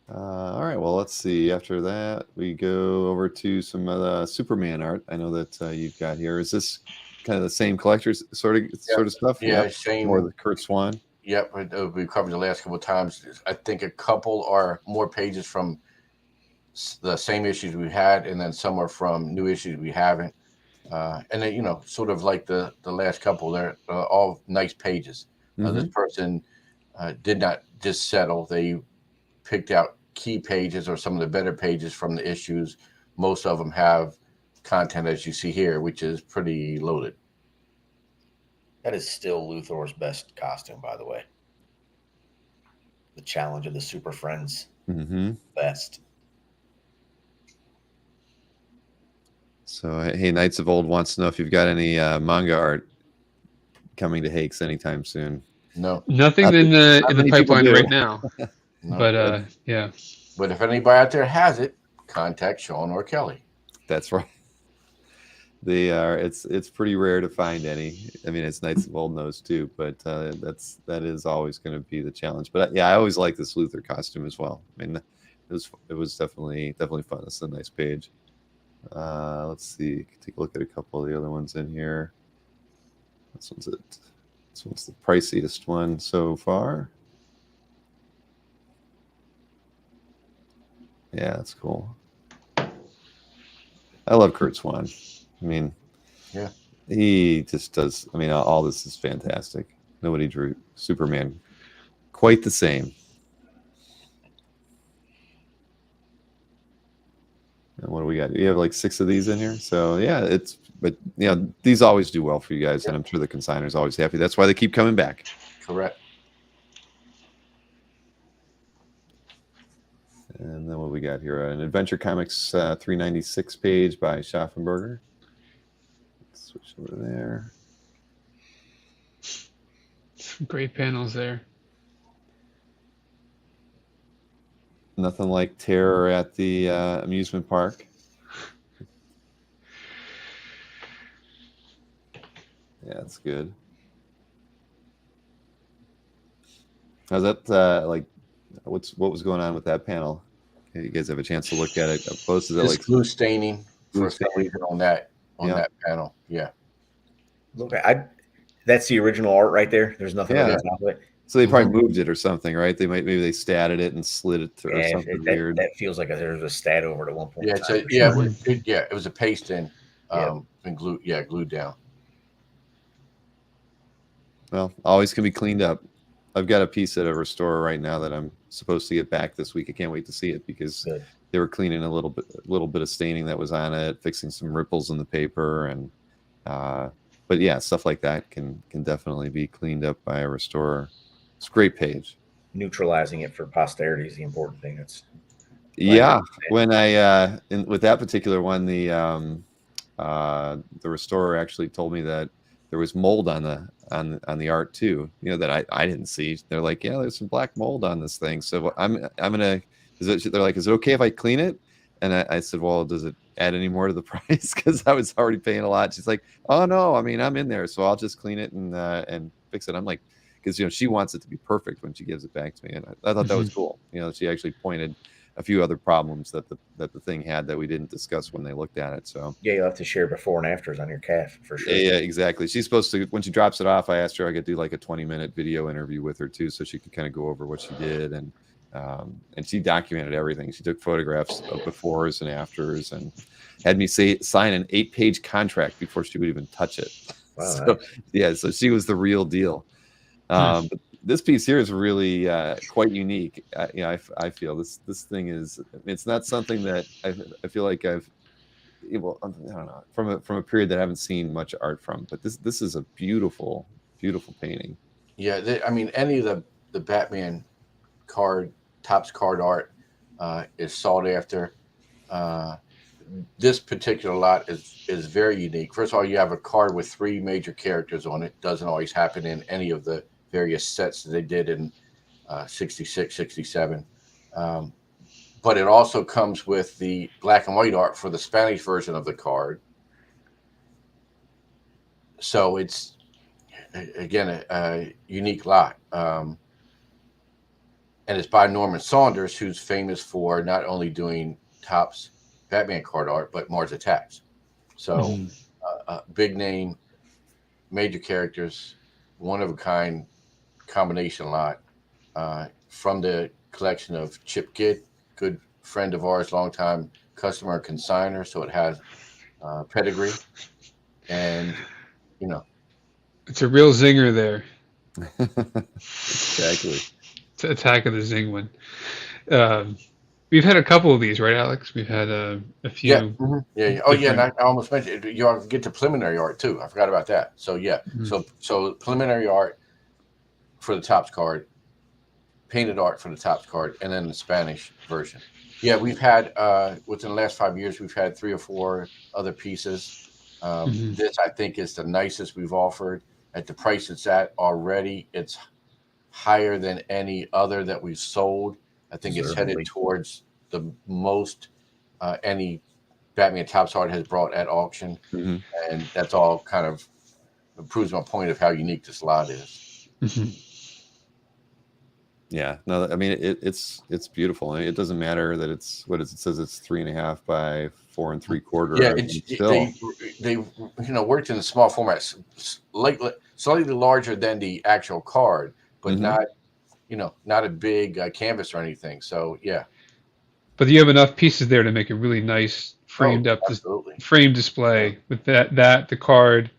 All right. Well, let's see. After that, we go over to some of the Superman art. I know that you've got here. Is this kind of the same collectors sort of stuff? Yeah, same. More the Kurt Swan. Yep, we covered the last couple of times. I think a couple are more pages from the same issues we had, and then some are from new issues we haven't. And then, sort of like the last couple, they're all nice pages. This person did not just settle. They picked out key pages or some of the better pages from the issues. Most of them have content, as you see here, which is pretty loaded. that is still Luthor's best costume, by the way. The challenge of the Super Friends best. So, hey, Knights of Old wants to know if you've got any manga art coming to Hakes anytime soon. No, Nothing Not in the many people pipeline do. right now. no. But yeah. But if anybody out there has it, contact Sean or Kelly. That's right. They are. It's pretty rare to find any. I mean, it's Knights of Old knows too, but that is always going to be the challenge. But yeah, I always like this Luthor costume as well. I mean, it was definitely fun. It's a nice page. Let's see. Take a look at a couple of the other ones in here. This one's the priciest one so far. Yeah, that's cool. I love Kurt Swan. I mean, Yeah. he just does. I mean, all this is fantastic. Nobody drew Superman quite the same. And what do we got? We have like 6 of these in here. So yeah, but these always do well for you guys, and I'm sure the consignor's always happy. That's why they keep coming back. Correct. And then what we got here? An Adventure Comics 396 page by Schaffenberger. Let's switch over there. Some great panels there. Nothing like terror at the amusement park. Yeah, that's good. How's that like? What was going on with that panel? You guys have a chance to look at it up close? Is that It's like glue staining glue for some reason on that panel? Yeah. Look, that's the original art right there. There's nothing Yeah. on top of it. So they probably moved it or something, right? Maybe they statted it and slid it through or Yeah, something that weird. that feels like there's a stat over it at one point. Yeah, in time, it was a paste in and glued down. Well, always can be cleaned up. I've got a piece at a restorer right now that I'm supposed to get back this week. I can't wait to see it because they were cleaning a little bit of staining that was on it, fixing some ripples in the paper, and but yeah, stuff like that can definitely be cleaned up by a restorer. It's a great page. Neutralizing it for posterity is the important thing. When I with that particular one, the restorer actually told me that there was mold on the art too. That I didn't see. They're like, yeah, there's some black mold on this thing. So I'm gonna. They're like, is it okay if I clean it? And I said, well, does it add any more to the price? Because I was already paying a lot. She's like, oh no, I mean I'm in there, so I'll just clean it and fix it. I'm like, because she wants it to be perfect when she gives it back to me, and I thought that was cool. She actually pointed a few other problems that the thing had that we didn't discuss when they looked at it. So yeah, you'll have to share before and afters on your calf for sure. Yeah, exactly. She's supposed to, when she drops it off, I asked her I could do like a 20-minute video interview with her too, so she could kind of go over what she did, and she documented everything. She took photographs of befores and afters, and had me sign an 8-page contract before she would even touch it. Wow, so nice. Yeah, so she was the real deal. But this piece here is really quite unique. I feel this thing is, it's not something that I feel like I don't know, from a period that I haven't seen much art from, but this is a beautiful painting. Yeah, I mean, any of the Batman Topps card art is sought after. This particular lot is very unique. First of all, you have a card with 3 major characters on it. Doesn't always happen in any of the various sets that they did in 66, 67. But it also comes with the black and white art for the Spanish version of the card. So it's, again, a unique lot. And it's by Norman Saunders, who's famous for not only doing Topps Batman card art, but Mars Attacks. So big name, major characters, one-of-a-kind combination lot from the collection of Chip Kidd, good friend of ours, longtime customer and consigner, so it has pedigree. And, it's a real zinger there. Exactly. It's Attack of the Zing one. We've had a couple of these, right, Alex? We've had a few. Yeah. Mm-hmm. Yeah. Oh, yeah. And I almost mentioned you get to preliminary art too. I forgot about that. So yeah. Mm-hmm. So preliminary art for the Topps card, painted art for the Topps card, and then the Spanish version. Yeah, we've had within the last 5 years, we've had 3 or 4 other pieces. This I think is the nicest we've offered at the price it's at already. It's higher than any other that we've sold. I think it's headed towards the most any Batman Topps art has brought at auction, and that's all kind of proves my point of how unique this lot is. Yeah, no, I mean it's beautiful. I mean, it doesn't matter that it says it's 3.5 by 4 3/4. Yeah, they worked in a small format, slightly larger than the actual card, but not a big canvas or anything. So yeah. But you have enough pieces there to make a really nice framed up this Absolutely. frame display with the card,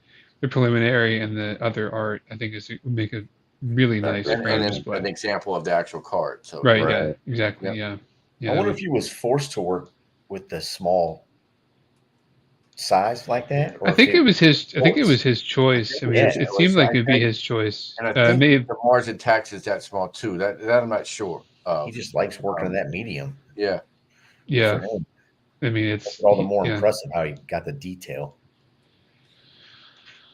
the preliminary, and the other art. I think would make a really nice And frame then display. an example of the actual card. So Right. Right. Yeah. Exactly. Yep. Yeah. I Yeah. wonder if he was forced to work with the small size like that, or I think it was his. I think it was his I choice. think I mean, Yeah. it seemed like it'd be his choice. And I think Maybe the margin tax is that small too. That I'm not sure. he just likes working in that medium. Yeah. yeah. For him. I mean, It's it's all the more yeah. impressive how he got the detail.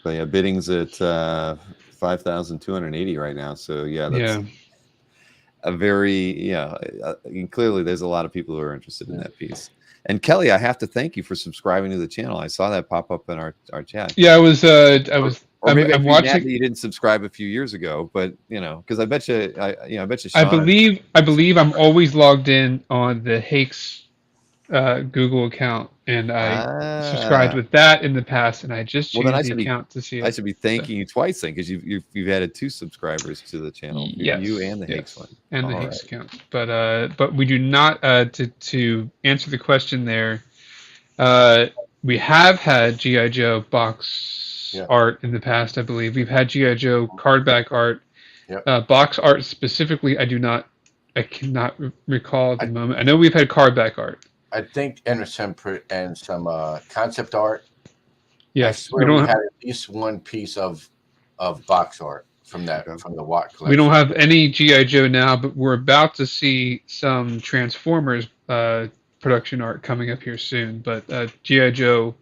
But yeah, bidding's at 5,280 right now. So yeah, that's Yeah. a very and clearly there's a lot of people who are interested in that piece. And Kelly, I have to thank you for subscribing to the channel. I saw that pop up in our chat. Yeah. I was. Or maybe I'm I'm watching. that you didn't subscribe a few years ago, but because I bet you, I bet you. I Sean believe I'm always logged in on the Hake's Google account, and I subscribed with that in the past, and I just changed the account to see it. I should be thanking you twice then, because you've added 2 subscribers to the channel. Yes, You and the Hakes one. and the All Hake's account. But we do not to answer the question there. We have had G.I. Joe box art in the past, I believe. We've had G.I. Joe card back art. Yep. Box art specifically, I cannot recall at the moment. I know we've had card back art. I think and some concept art. Yes, we don't have at least one piece of box art from the Watt collection. We don't have any G.I. Joe now, but we're about to see some Transformers production art coming up here soon. But G.I. Joe,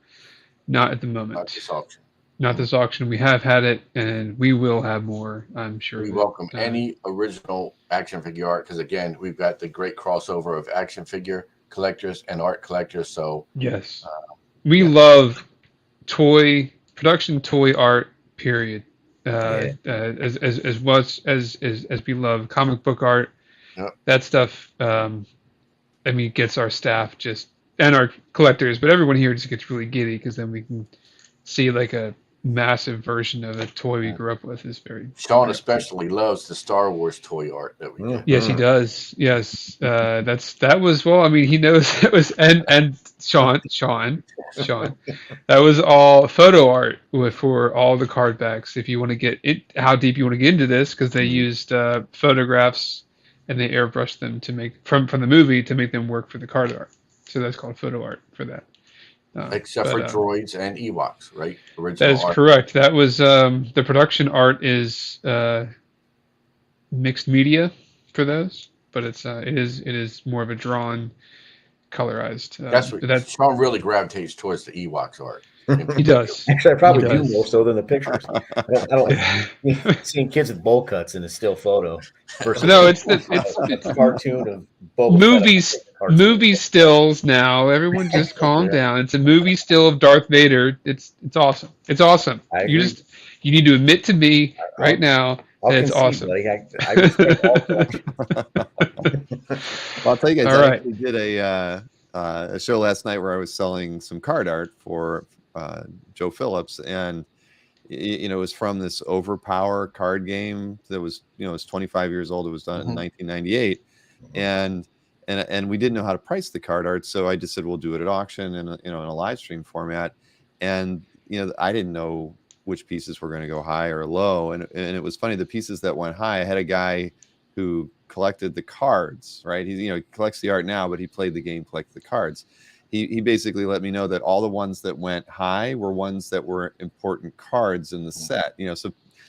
not at the moment. Not this auction. Not this auction. We have had it, and we will have more, I'm sure. We welcome any original action figure art, because again, we've got the great crossover of action figure collectors and art collectors. So yes, we love production toy art. Period. As much as we love comic book art, that stuff. I mean, gets our staff and our collectors, but everyone here just gets really giddy because then we can see like a massive version of a toy we grew up with. Is very Sean especially loves the Star Wars toy art that we get. Yes, he does. Yes, that was well. I mean, he knows it was and Sean. That was all photo art for all the card backs. If you want to get it, how deep you want to get into this, because they used photographs and they airbrushed them to make from the movie to make them work for the card art. So that's called photo art for that. Except for droids and Ewoks, right? That is correct. That was the production art is mixed media for those, but it is more of a drawn, colorized. That's Sean really gravitates towards the Ewoks art. He does. Actually, I probably do more so than the pictures. I don't seeing kids with bowl cuts in a still photo. No, it's a cartoon of Boba movie stills now. Everyone just calm down. It's a movie still of Darth Vader. It's awesome. It's awesome. You need to admit to me right now that it's awesome. Well, I'll tell you guys, I actually did a show last night where I was selling some card art for Joe Phillips, and it was from this Overpower card game that was it was 25 years old. It was done in 1998, and we didn't know how to price the card art, so I just said we'll do it at auction in a live stream format. And I didn't know which pieces were going to go high or low, and it was funny, the pieces that went high, I had a guy who collected the cards, right? He collects the art now, but he played the game, collected the cards. He basically let me know that all the ones that went high were ones that were important cards in the set.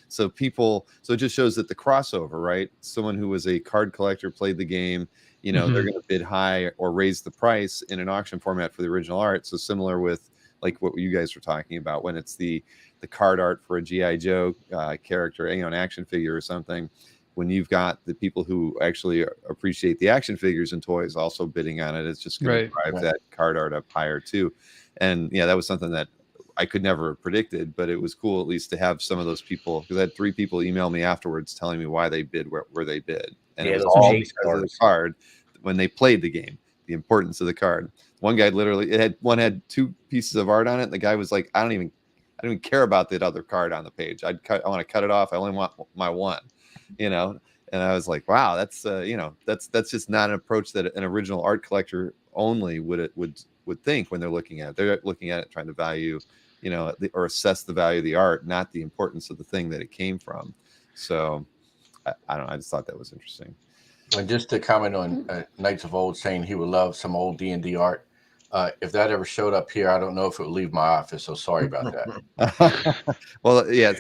So it just shows that the crossover, right? Someone who was a card collector played the game, they're going to bid high or raise the price in an auction format for the original art. So similar with like what you guys were talking about, when it's the card art for a G.I. Joe character, an action figure or something. When you've got the people who actually appreciate the action figures and toys also bidding on it, it's just going to drive that card art up higher too. And that was something that I could never have predicted, but it was cool at least to have some of those people, because I had 3 people email me afterwards telling me why they bid where they bid. And it was all because of the card when they played the game, the importance of the card. One guy literally, one had 2 pieces of art on it. And the guy was like, I don't even care about that other card on the page. I want to cut it off. I only want my one. And I was like, wow, that's that's just not an approach that an original art collector only would think when they're looking at it. They're looking at it trying to value, or assess the value of the art, not the importance of the thing that it came from. So I don't know. I just thought that was interesting. And just to comment on Knights of Old saying he would love some old D&D art. If that ever showed up here, I don't know if it would leave my office. So sorry about that. Well, yeah,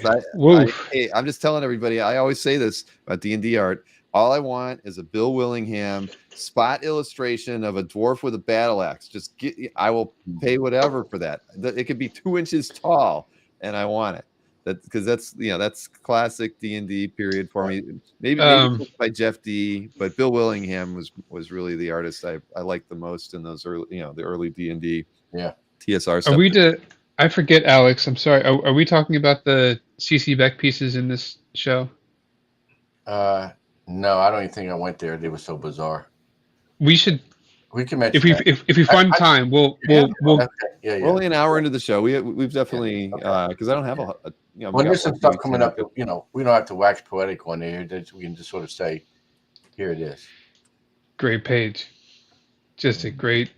I'm just telling everybody. I always say this about D&D art. All I want is a Bill Willingham spot illustration of a dwarf with a battle axe. I will pay whatever for that. It could be 2 inches tall, and I want it. Because that's classic D&D period for me. Maybe by Jeff D, but Bill Willingham was really the artist I liked the most in those early, the early D&D TSR stuff. Are we I forget, Alex, I'm sorry. Are we talking about the CC Beck pieces in this show? No, I don't even think I went there. They were so bizarre. We can mention if we find time, we'll We're only an hour into the show. We've definitely because I don't have a when there's some stuff coming up, we don't have to wax poetic on there. We can just sort of say, here it is. Great page. Just a great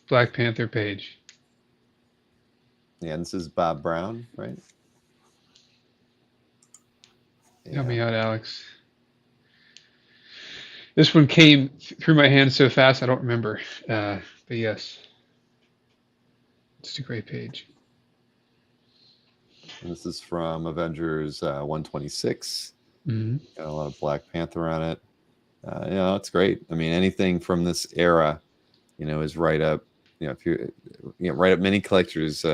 Black Panther page. Yeah, and this is Bob Brown, right? Help me out, Alex. This one came through my hands so fast I don't remember. But yes. It's a great page. And this is from Avengers 126. Mm-hmm. Got a lot of Black Panther on it. It's great. I mean, anything from this era, is right up. If you're, right up many collectors,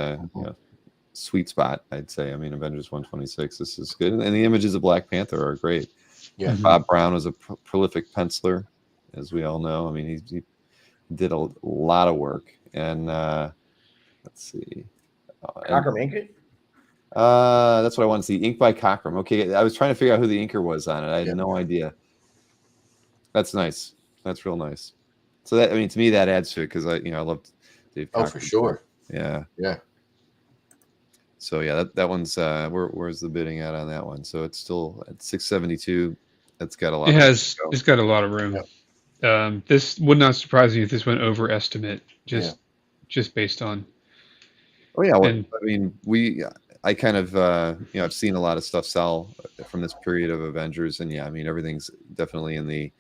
sweet spot. I'd say. I mean, Avengers 126. This is good, and the images of Black Panther are great. Yeah, Bob Brown was a prolific penciler, as we all know. I mean, he did a lot of work, and let's see, Cockrum ink it. That's what I want to see. Ink by Cockrum. Okay, I was trying to figure out who the inker was on it. I had no idea. That's nice. That's real nice. So that, to me, that adds to it because I love Dave Cockrum. Oh, for sure. Yeah. Yeah. So yeah, that one's where's the bidding at on that one? So it's still at 672. That's got a lot. It's got a lot of room. Yep. This would not surprise me if this went over estimate, just based on. Oh yeah, I kind of I've seen a lot of stuff sell from this period of Avengers, and everything's definitely in the,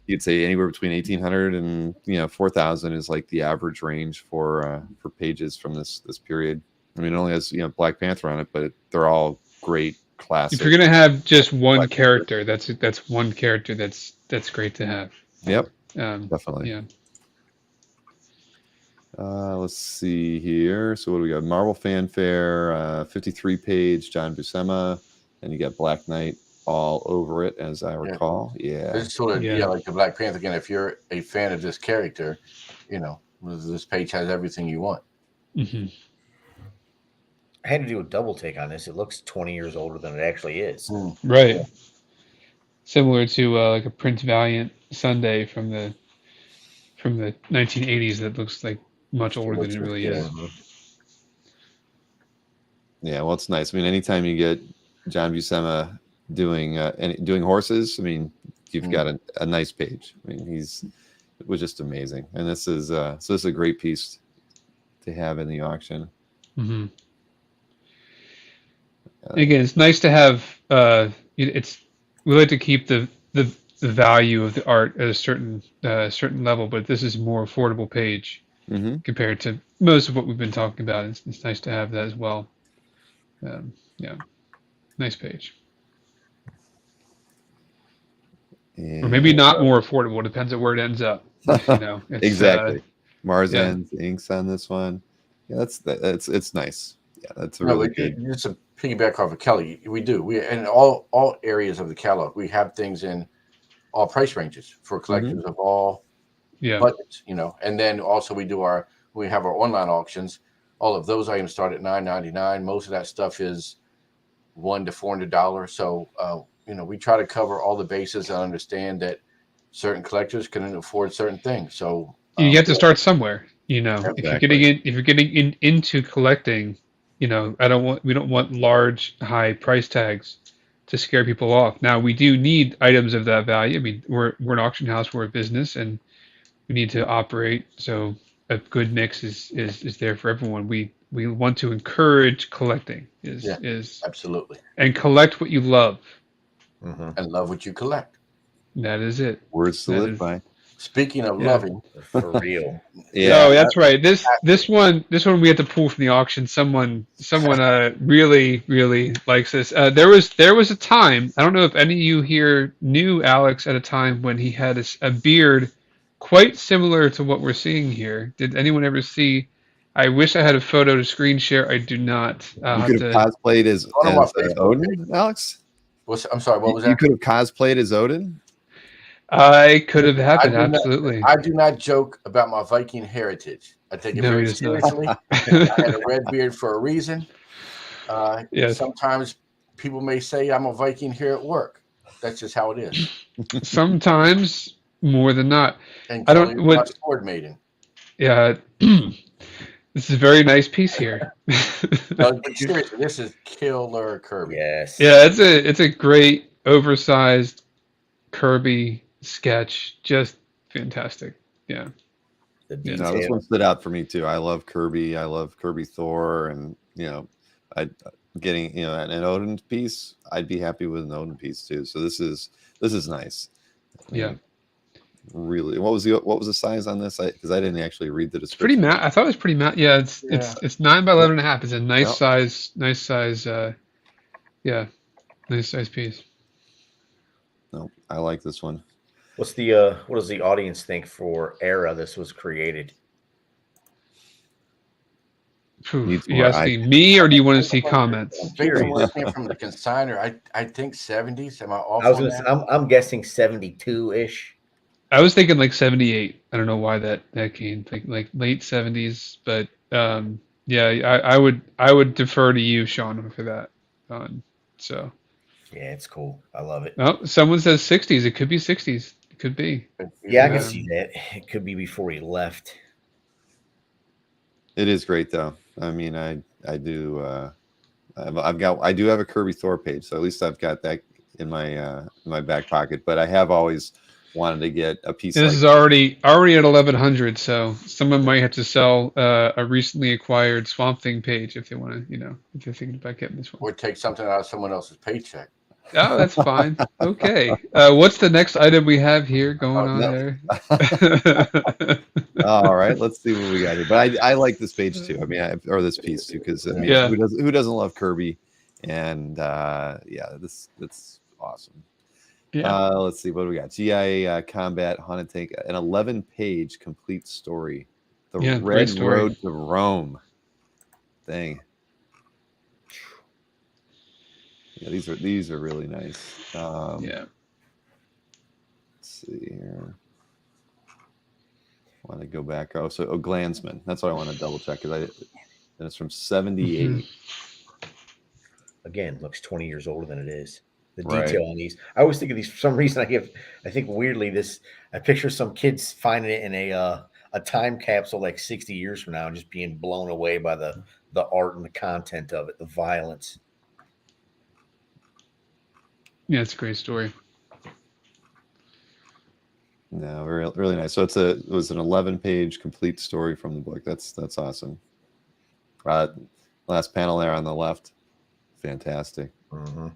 you'd say anywhere between 1,800 and 4,000 is like the average range for pages from this period. It only has Black Panther on it, but they're all great classic. If you're gonna have just one character, that's one character that's great to have. Yep, definitely. Yeah. Let's see here. So what do we got? Marvel Fanfare, 53 page, John Buscema, and you got Black Knight all over it, as I recall. Yeah. It's sort of like the Black Panther again. If you're a fan of this character, this page has everything you want. Mm-hmm. I had to do a double take on this. It looks 20 years older than it actually is. Right. Yeah. Similar to like a Prince Valiant Sunday from the 1980s that looks like much older than it really is. Yeah, well, it's nice. Anytime you get John Buscema doing horses, you've got a nice page. It was just amazing, and this is a great piece to have in the auction. Mm-hmm. Again, it's nice to have. We like to keep the value of the art at a certain level, but this is a more affordable page compared to most of what we've been talking about. It's nice to have that as well. Nice page. Or maybe not more affordable. It depends on where it ends up. Exactly. Mars Ends inks on this one. Yeah, it's nice. Yeah, that's a really good. Just to piggyback off of Kelly, we in all areas of the catalog, we have things in all price ranges for collectors of all budgets, and then also we have our online auctions. All of those items start at $9.99. Most of that stuff is $100 to $400. So we try to cover all the bases and understand that certain collectors can afford certain things. So you have to start somewhere. Exactly. If you're getting into collecting, we don't want large high price tags to scare people off. Now we do need items of that value. I mean, we're an auction house, we're a business, and we need to operate. So a good mix is there for everyone. We want to encourage collecting is Absolutely. and collect what you love. And love what you collect. That is it. Words to That live is- by. Speaking of Yeah. loving, For real. Yeah. Oh, that's right. This one we had to pull from the auction. Someone really likes this. There was a time. I don't know if any of you here knew Alex at a time when he had a beard quite similar to what we're seeing here. Did anyone ever see? I wish I had a photo to screen share. I do not. I'll You could have cosplayed as on my Facebook Odin, Alex. I'm sorry, what was You that? could have cosplayed as Odin. I could have happened. I do not- Absolutely. I do not joke about my Viking heritage. I take it No, very he does not. seriously. I had a red beard for a reason. Yes. Sometimes people may say I'm a Viking here at work. That's just how it is. Sometimes more than not. And I don't- Kelly was what- my sword maiden. Yeah. This is a very nice piece here. No, but seriously, this is killer Kirby. Yes. Yeah, it's a great oversized Kirby sketch. Just fantastic. Yeah. The Yeah. detail. No, this one stood out for me too. I love Kirby. I love Kirby Thor, and I getting an Odin piece. I'd be happy with an Odin piece too. So this is nice. I Yeah. mean, really. What was the size on this? Because I didn't actually read the It's pretty description. matte. I thought it was pretty matte. Yeah, it's 9 by 11.5. It's a nice Yep. size, nice size nice size piece. No, I like this one. What does the audience think for era this was created? Phew, Needs are you more asking me or do you want to see comments? Based on what came from the consigner, I think 70s. Am I off I was on gonna. that? I'm guessing 72-ish. I was thinking like 78. I don't know why that came like late 70s, but yeah, I would defer to you, Sean, for that. So, Yeah, it's cool. I love it. oh, someone says 60s. It could be 60s. It could be. Yeah, I can Yeah. see that. It could be before he left. It is great though. I mean, I do. I do have a Kirby Thor page, so at least I've got that in my back pocket. But I have always wanted to get a piece. This like is already at 1100, so someone might have to sell a recently acquired Swamp Thing page if they want to, if they're thinking about getting this one. Or take something out of someone else's paycheck. Oh, that's fine. Okay. What's the next item we have here going on no. there? All right, let's see what we got here. But I like this page too. I mean, or this piece too, because I mean, Yeah. who doesn't love Kirby? And that's awesome. Yeah. Let's see what do we got. GI Combat Haunted Tank, an 11-page complete story. The Yeah, great Red story. Road to Rome. Dang. Yeah, these are really nice. Yeah. Let's see here. Want to go back? Glansman. That's what I want to double check because it's from 78. Mm-hmm. Again, looks 20 years older than it is. The Right. detail on these. I always think of these for some reason. I think weirdly I picture some kids finding it in a time capsule like 60 years from now, and just being blown away by the art and the content of it, the violence. Yeah, it's a great story. No, really nice. So it was an 11-page complete story from the book. That's awesome. Last panel there on the left, fantastic. Mm-hmm.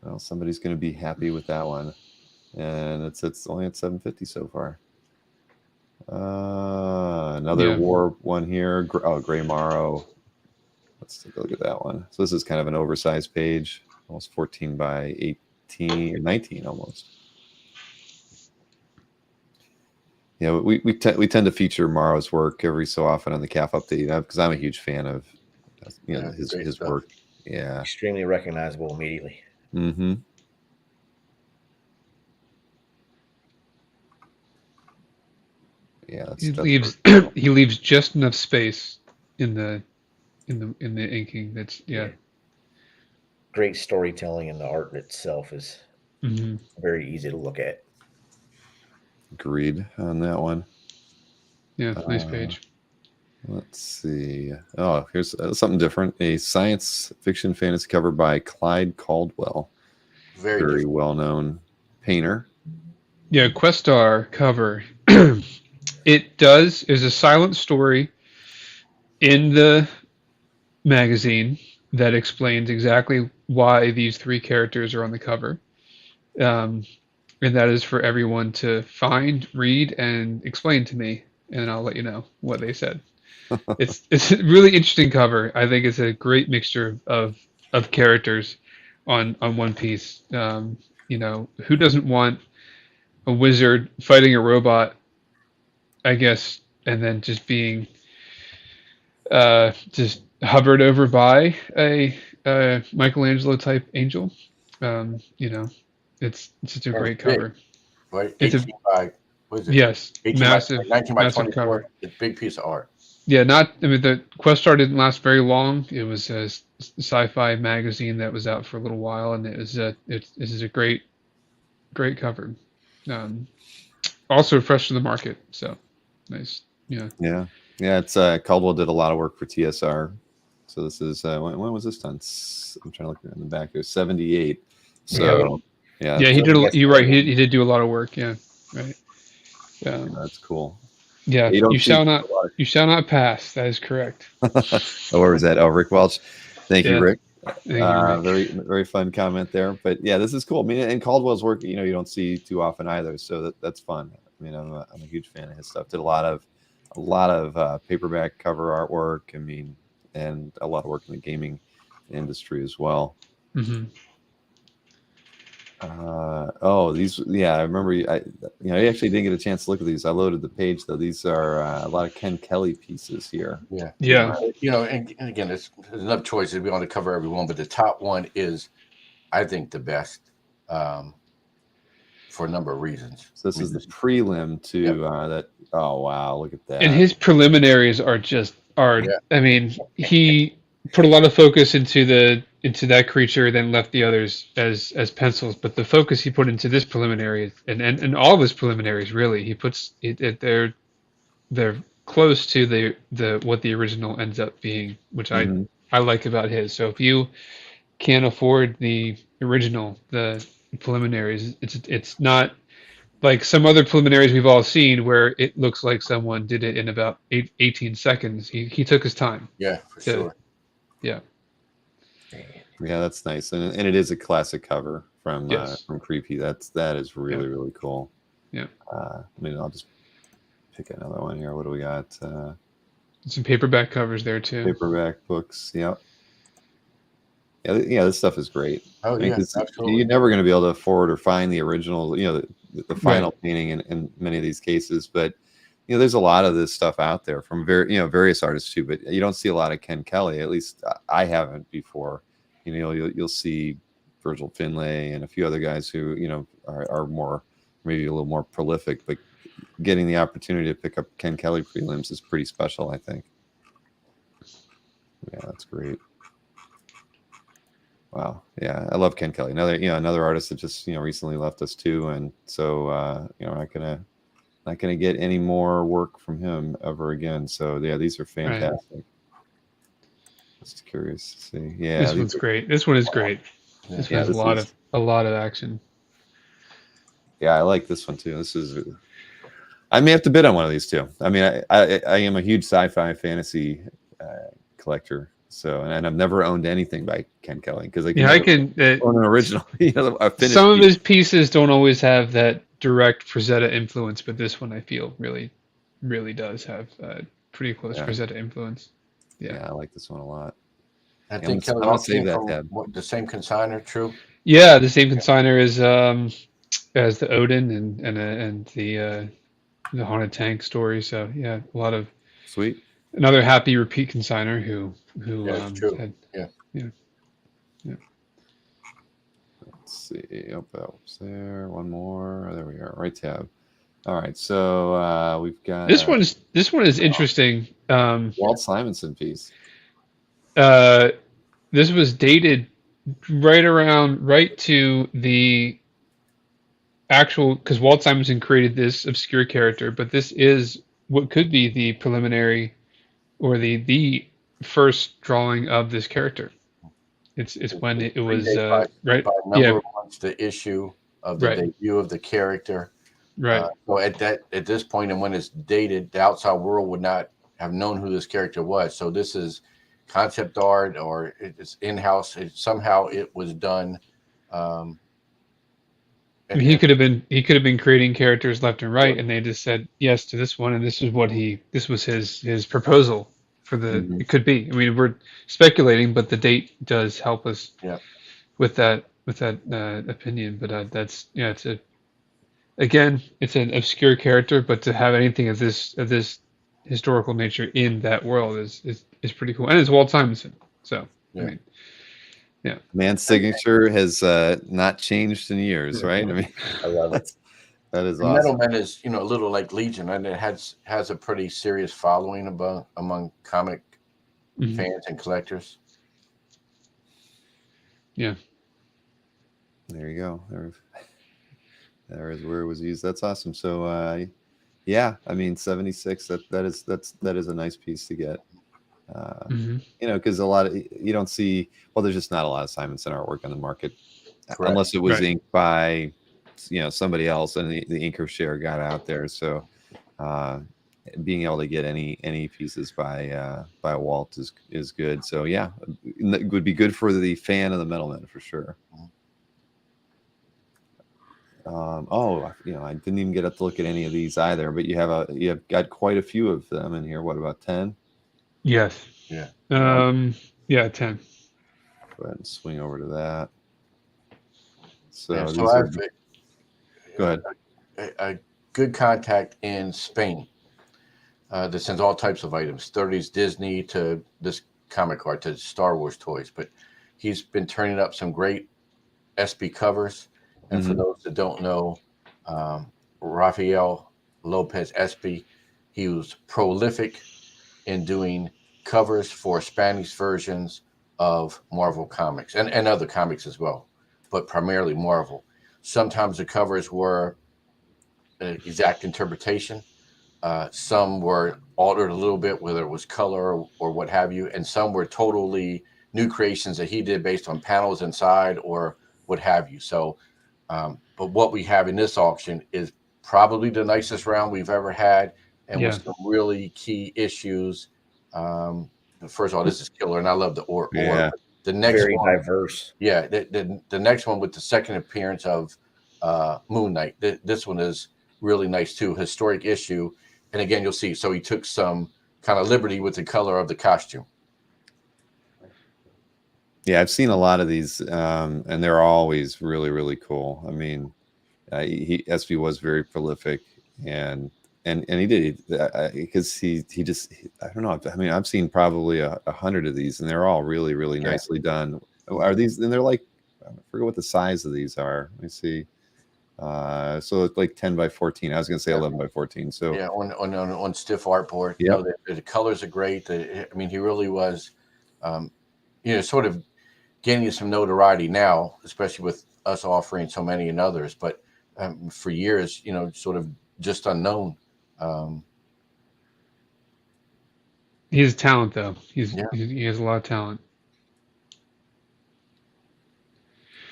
Well, somebody's going to be happy with that one, and it's only at 750 so far. Another war one here. Gray Morrow. Let's take a look at that one. So this is kind of an oversized page, almost 14 by 18 or 19 almost. Yeah, we tend to feature Morrow's work every so often on the CAF update, because I'm a huge fan of his stuff. work. Yeah. Extremely recognizable immediately. Mm-hmm. Yeah, He leaves just enough space in the inking. That's Great storytelling, and the art itself is Mm-hmm. very easy to look at. Agreed on that one. Yeah, nice page. Let's see. Oh, here's something different. A science fiction fantasy cover by Clyde Caldwell. Very Very different. well-known painter. Yeah, Questar cover. It is a silent story in the magazine that explains exactly why these three characters are on the cover. Um, and that is for everyone to find, read, and explain to me, and I'll let you know what they said. It's a really interesting cover. I think it's a great mixture of characters on one piece. Who doesn't want a wizard fighting a robot, I guess, and then just being just hovered over by a Michelangelo type angel. It's such a And it's great big, cover. right? It's a 18 by, what is it? yes, 18 by massive, 19 by massive 24. cover. It's a big piece of art. Yeah, not. I mean, the Questar didn't last very long. It was a sci-fi magazine that was out for a little while, and this is a great cover. Um, Also fresh to the market, so nice. Yeah. Yeah. It's Caldwell did a lot of work for TSR. So this is when was this done? I'm trying to look in the back. It was 78. So yeah, Yeah, he So did. yes, You're right. He did do a lot of work. Yeah, right. that's cool. Yeah, You don't you see shall not. a lot You shall not pass. That is correct. Oh, where was that? Oh, Rick Welch. Thank you, Yeah. Rick. Thank you, Rick. Very fun comment there. But yeah, this is cool. I mean, and Caldwell's work, you don't see too often either. So that's fun. I mean, I'm a huge fan of his stuff. Did a lot of paperback cover artwork. I mean, and a lot of work in the gaming industry as well. Hmm. I remember. I actually didn't get a chance to look at these. I loaded the page though. These are a lot of Ken Kelly pieces here. Yeah. Yeah. And again, there's enough choices. We want to cover every one, but the top one is, I think, the best for a number of reasons. So this is the prelim to that. Oh wow, look at that. And his preliminaries are Yeah. I mean, he put a lot of focus into that creature, then left the others as pencils. But the focus he put into this preliminary and all of his preliminaries, really, he puts they're close to the what the original ends up being, which I like about his. So if you can't afford the original, the preliminaries, it's not like some other preliminaries we've all seen where it looks like someone did it in about 18 seconds. He took his time. Yeah, for sure. Yeah. Yeah, that's nice, and it is a classic cover from Yes. from Creepy. That is really cool. Yeah. I mean, I'll just pick another one here. What do we got? Some paperback covers there too. Paperback books. Yep. Yeah, this stuff is great. Oh, I mean, yeah, 'cause absolutely. you're never going to be able to afford or find the original, the final painting in many of these cases. But there's a lot of this stuff out there from various artists too. But you don't see a lot of Ken Kelly. At least I haven't before. You'll see Virgil Finlay and a few other guys who are more, maybe a little more prolific. But getting the opportunity to pick up Ken Kelly prelims is pretty special, I think. Yeah, that's great. Wow. Yeah, I love Ken Kelly. Another artist that just recently left us too, and so not gonna get any more work from him ever again. So yeah, these are fantastic. Right. Just curious to see. Yeah, this one's great. This one is great. This one has a lot of action. Yeah, I like this one too. I may have to bid on one of these too. I mean, I am a huge sci-fi fantasy collector. So, and I've never owned anything by Ken Kelly because I can own an original. Some of his pieces don't always have that direct Frazetta influence, but this one I feel really does have pretty close Frazetta influence. Yeah, I like this one a lot. I think Kelly all came from the same consigner, true? Yeah, the same consigner as the Odin and the Haunted Tank story. So yeah, a lot of sweet. Another happy repeat consigner who true. Yeah. Let's see. Oh, that was there. One more. There we are. Right tab. All right. So we've got this one is interesting. Walt Simonson piece. This was dated right to the actual, because Walt Simonson created this obscure character, but this is what could be the preliminary or the first drawing of this character. It's when it was right. By Yeah, number one's the issue of the right, debut of the character. right. So at this point, and when it's dated, the outside world would not have known who this character was. So this is concept art, or it's in-house. Somehow it was done. And he could have been creating characters left and right, and they just said yes to this one, and this was his proposal for the. Mhm. It could be. I mean, we're speculating, but the date does help us Yeah. with that opinion. But that's it's it's an obscure character, but to have anything of this historical nature in that world is pretty cool, and it's Walt Simonson. So Yeah. I mean, yeah. Man's signature has not changed in years, right? I mean, I love it. that is The awesome. Metal Men is, a little like Legion, and it has a pretty serious following among comic Mhm. fans and collectors. Yeah. There you go. There is where it was used. That's awesome. So yeah, I mean 76. That is a nice piece to get. Mhm. Because a lot of you don't see. Well, there's just not a lot of Simonson artwork on the market, Correct. unless it was Right. inked by somebody else, and the inker share got out there. So being able to get any pieces by Walt is good. So yeah, it would be good for the fan of the Metal Men for sure. I didn't even get up to look at any of these either, but you have got quite a few of them in here. What, about 10? Yes. Yeah. Yeah, 10. Go ahead and swing over to that. So, Yeah, these so are, I've go ahead. a good contact in Spain that sends all types of items, 30s Disney to this comic art to Star Wars toys. But he's been turning up some great SB covers. And for those that don't know, Rafael Lopez Espy, he was prolific in doing covers for Spanish versions of Marvel comics and other comics as well, but primarily Marvel. Sometimes the covers were an exact interpretation. Some were altered a little bit, whether it was color or what have you, and some were totally new creations that he did based on panels inside or what have you. So, but what we have in this auction is probably the nicest round we've ever had, and with some really key issues. First of all, this is killer, and I love the ore. Yeah. The next Very one, diverse. yeah, the next one with the second appearance of Moon Knight. This one is really nice too, historic issue. And again, you'll see. So he took some kind of liberty with the color of the costume. Yeah, I've seen a lot of these, and they're always really, really cool. I mean, SB was very prolific, and he did because he just I don't know. I mean, I've seen probably 100 of these, and they're all really, really nicely done. Are these? And they're like, I forget what the size of these are. Let me see. So it's like 10 by 14. I was going to say 11 by 14. So yeah, on stiff artboard. Yeah, the colors are great. I mean, he really was, sort of gaining some notoriety now, especially with us offering so many and others. But for years, sort of just unknown. He has talent, though. He has a lot of talent.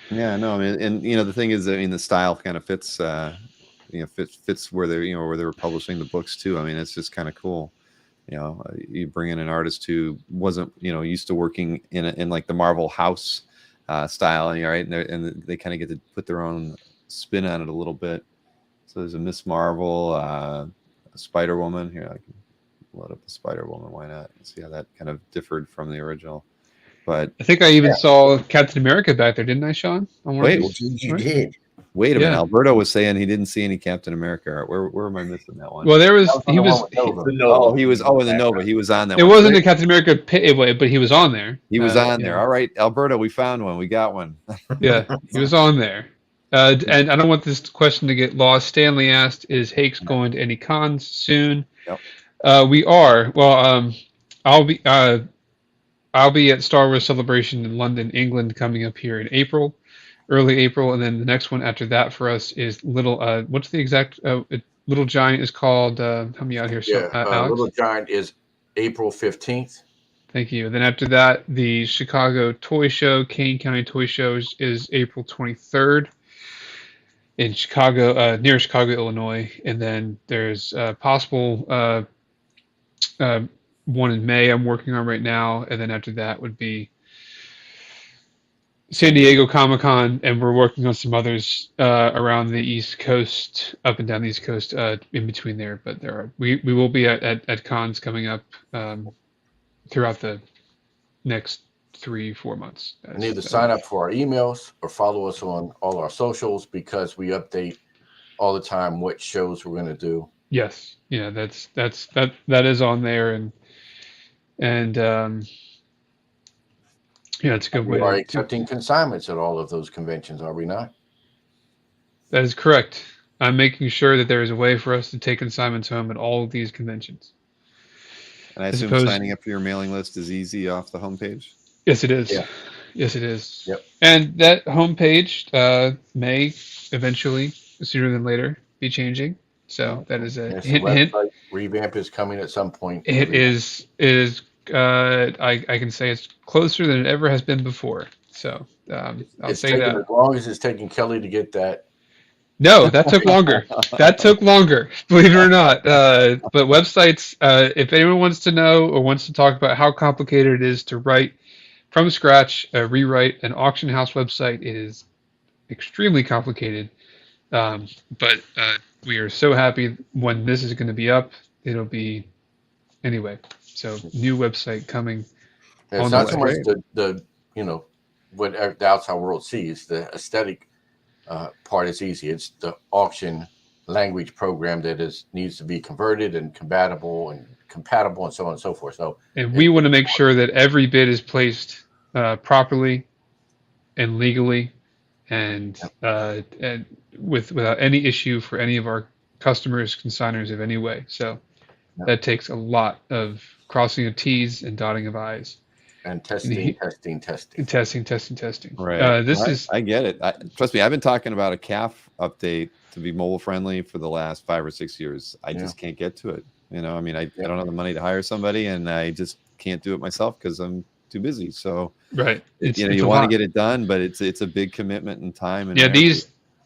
Yeah, no, I mean, and the thing is, I mean, the style kind of fits, fits where they, where they were publishing the books too. I mean, it's just kind of cool. You bring in an artist who wasn't, used to working in like the Marvel house style, right? And they kind of get to put their own spin on it a little bit. So there's a Miss Marvel, a Spider Woman. Here, I can load up the Spider Woman. Why not? See how that kind of differed from the original. But I think I even saw Captain America back there, didn't I, Sean? Wait, you did. Wait a minute. Alberto was saying he didn't see any Captain America art. Where am I missing that one? Well, he was in the Nova. He was on that. It wasn't a Captain America but he was on there. He was on there. All right, Alberto, we found one. We got one. Yeah, he was on there. And I don't want this question to get lost. Stanley asked, "Is Hake's going to any cons soon?" Yep. We are. Well, I'll be at Star Wars Celebration in London, England, coming up here in April, early April, and then the next one after that for us is Little. What's the exact? Little Giant is called. Help me out here. Little Giant is April 15th. Thank you. Then after that, the Chicago Toy Show, Kane County Toy Show, is April 23rd in Chicago, near Chicago, Illinois. And then there's possible one in May I'm working on right now. And then after that would be San Diego Comic-Con, and we're working on some others around the East Coast, up and down the East Coast, in between there. But we will be at cons coming up throughout the next 3-4 months. And either sign up for our emails or follow us on all our socials, because we update all the time what shows we're going to do. Yes, yeah, that is on there, and yeah, it's a good way. We are accepting consignments at all of those conventions, are we not? That is correct. I'm making sure that there is a way for us to take consignments home at all of these conventions. And I As assume opposed- signing up for your mailing list is easy off the homepage. Yes, it is. Yeah. Yes, it is. Yep. And that homepage may eventually, sooner than later, be changing. So that is a Yes, hint. the Hint. website revamp is coming at some point. It is. I can say it's closer than it ever has been before. So I'll It's say taking that. as long as it's taking Kelly to get that. No, that took longer. That took longer, believe it or not. But websites, if anyone wants to know or wants to talk about how complicated it is to write from scratch, rewrite an auction house website, it is extremely complicated. But we are so happy when this is going to be up. It'll be anyway. So new website coming. And On it's the not so much way. the what the outside world sees. The aesthetic part is easy. It's the auction language program that needs to be converted and compatible and so on and so forth. So, And we want to make sure that every bid is placed properly and legally, and without any issue for any of our customers, consigners of any way. So that takes a lot of crossing of T's and dotting of I's. and testing. And testing. Right. This I get it. Trust me, I've been talking about a CAF update to be mobile friendly for the last 5 or 6 years. I just can't get to it. I mean, I don't have the money to hire somebody, and I just can't do it myself because I'm too busy. So right. you want to get it done, but it's a big commitment in time. And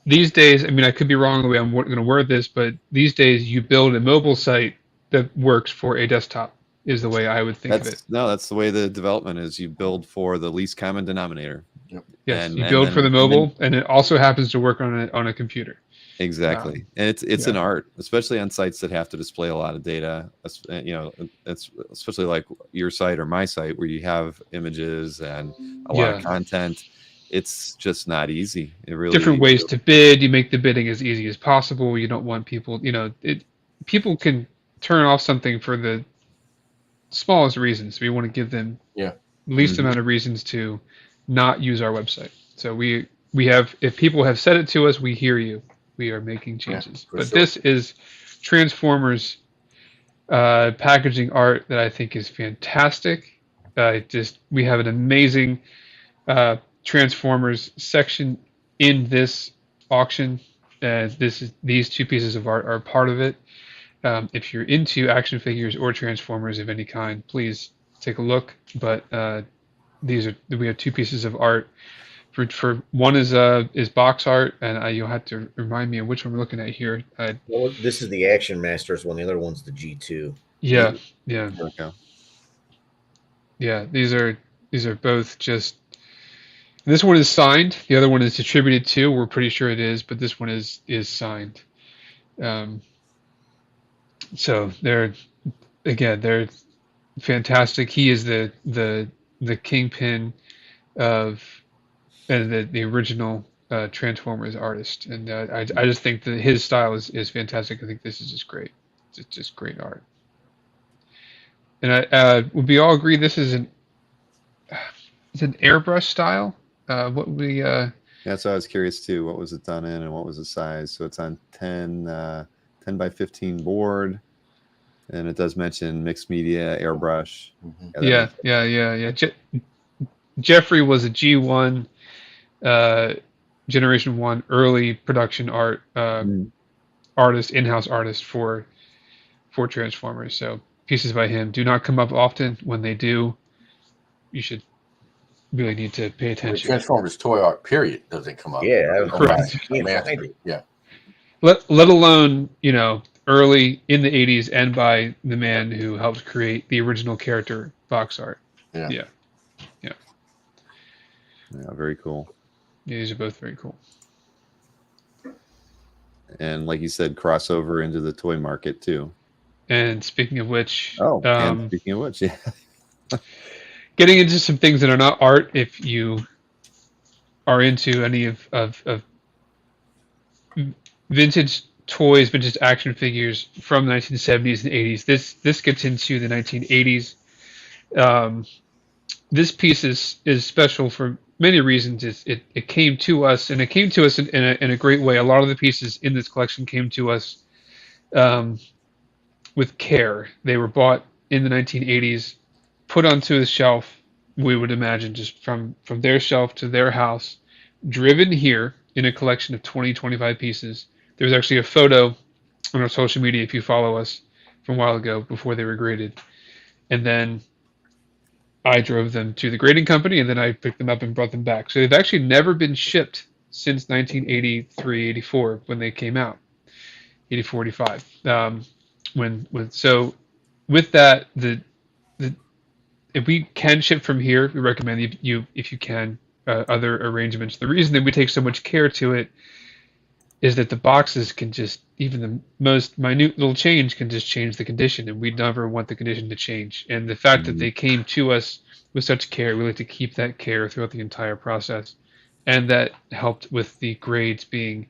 these days, I mean, I could be wrong the way I'm going to word this, but these days you build a mobile site that works for a desktop is the way I would think of it. No, that's the way the development is. You build for the least common denominator. Yep. Yes, you build for the mobile, and it also happens to work on a computer. Exactly. And it's an art, especially on sites that have to display a lot of data. It's especially like your site or my site where you have images and a lot of content. It's just not easy. It really different ways to bid. You make the bidding as easy as possible. You don't want people, people can turn off something for the smallest reasons. We want to give them least amount of reasons to not use our website. So we have, if people have said it to us, we hear you. We are making changes. But this is Transformers packaging art that I think is fantastic. We have an amazing Transformers section in this auction. These two pieces of art are part of it. If you're into action figures or Transformers of any kind, please take a look. But we have two pieces of art. For one is box art, and you'll have to remind me of which one we're looking at here. Well, this is the Action Masters one. The other one's the G2. Yeah. Okay. Yeah, these are both just. This one is signed. The other one is attributed to. We're pretty sure it is, but this one is signed. So they're fantastic. He is the kingpin of the original Transformers artist, and I just think that his style is fantastic. I think this is just great. It's just great art. And would we all agree this is an airbrush style? What we Yeah, so I was curious too. What was it done in, and what was the size? So it's on 10 by 15 board, and it does mention mixed media airbrush. Yeah. Jeffrey was a G1 Generation 1 early production artist, in-house artist for Transformers. So pieces by him do not come up often. When they do, you should really need to pay The attention. Transformers toy art period doesn't come up. Yeah, I was Correct. can't find it. Yeah. Let alone, early in the 80s and by the man who helped create the original character box art. Yeah. Yeah. Very cool. Yeah, these are both very cool. And like you said, crossover into the toy market too. And speaking of which, and speaking of which, yeah. getting into some things that are not art, if you are into any of vintage toys, vintage action figures from the 1970s and 80s, this gets into the 1980s. This piece is special for many reasons. It came to us, and it came to us in a great way. A lot of the pieces in this collection came to us with care. They were bought in the 1980s, put onto the shelf, we would imagine, just from their shelf to their house, driven here in a collection of 25 pieces. There's actually a photo on our social media, if you follow us, from a while ago before they were graded. And then I drove them to the grading company, and then I picked them up and brought them back. So they've actually never been shipped since 1983, 84, when they came out, 84, 85. So with that, if we can ship from here, we recommend you if you can, other arrangements. The reason that we take so much care to it is that the boxes can just, even the most minute little change can just change the condition, and we never want the condition to change. And the fact that they came to us with such care, we like to keep that care throughout the entire process. And that helped with the grades being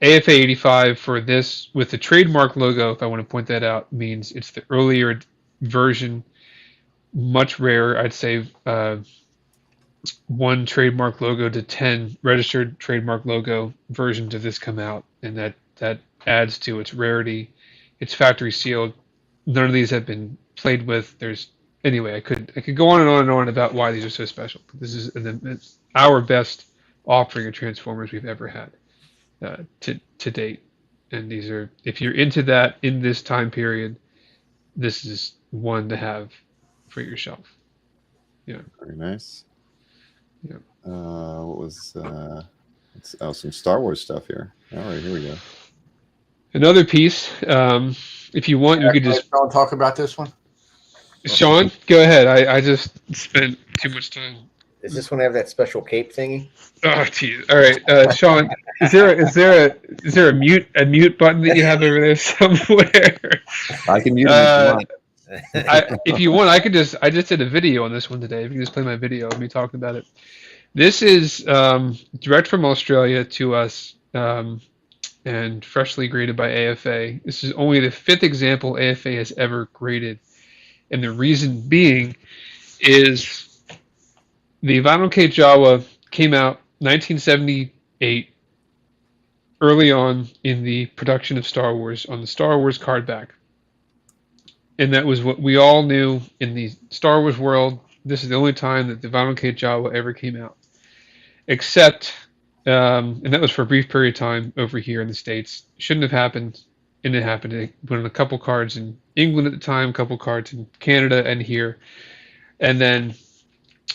AFA 85 for this, with the trademark logo, if I want to point that out, means it's the earlier version, much rarer. I'd say 1 trademark logo to 10 registered trademark logo versions of this come out, and that adds to its rarity. It's factory sealed. None of these have been played with. Anyway, I could go on and on and on about why these are so special. This is it's our best offering of Transformers we've ever had to date. And these are, if you're into that in this time period, this is one to have for your shelf. Yeah. Very nice. Yeah. What was some Star Wars stuff here. All right, here we go. Another piece. If you want, you could just talk about this one. Sean, go ahead. I just spent too much time. Does this one have that special cape thingy? Oh, geez. All right, Sean. Is there a mute button that you have over there somewhere? I can mute it if you want. I just did a video on this one today. If you can just play my video of me talking about it. This is direct from Australia to us, and freshly graded by AFA. This is only the 5th example AFA has ever graded, and the reason being is the Vinyl K Jawa came out 1978, early on in the production of Star Wars, on the Star Wars card back. And that was what we all knew in the Star Wars world. This is the only time that the Vinyl K Jawa ever came out. Except, and that was for a brief period of time over here in the States. Shouldn't have happened, and it happened. It went on a couple cards in England at the time, a couple cards in Canada and here. And then,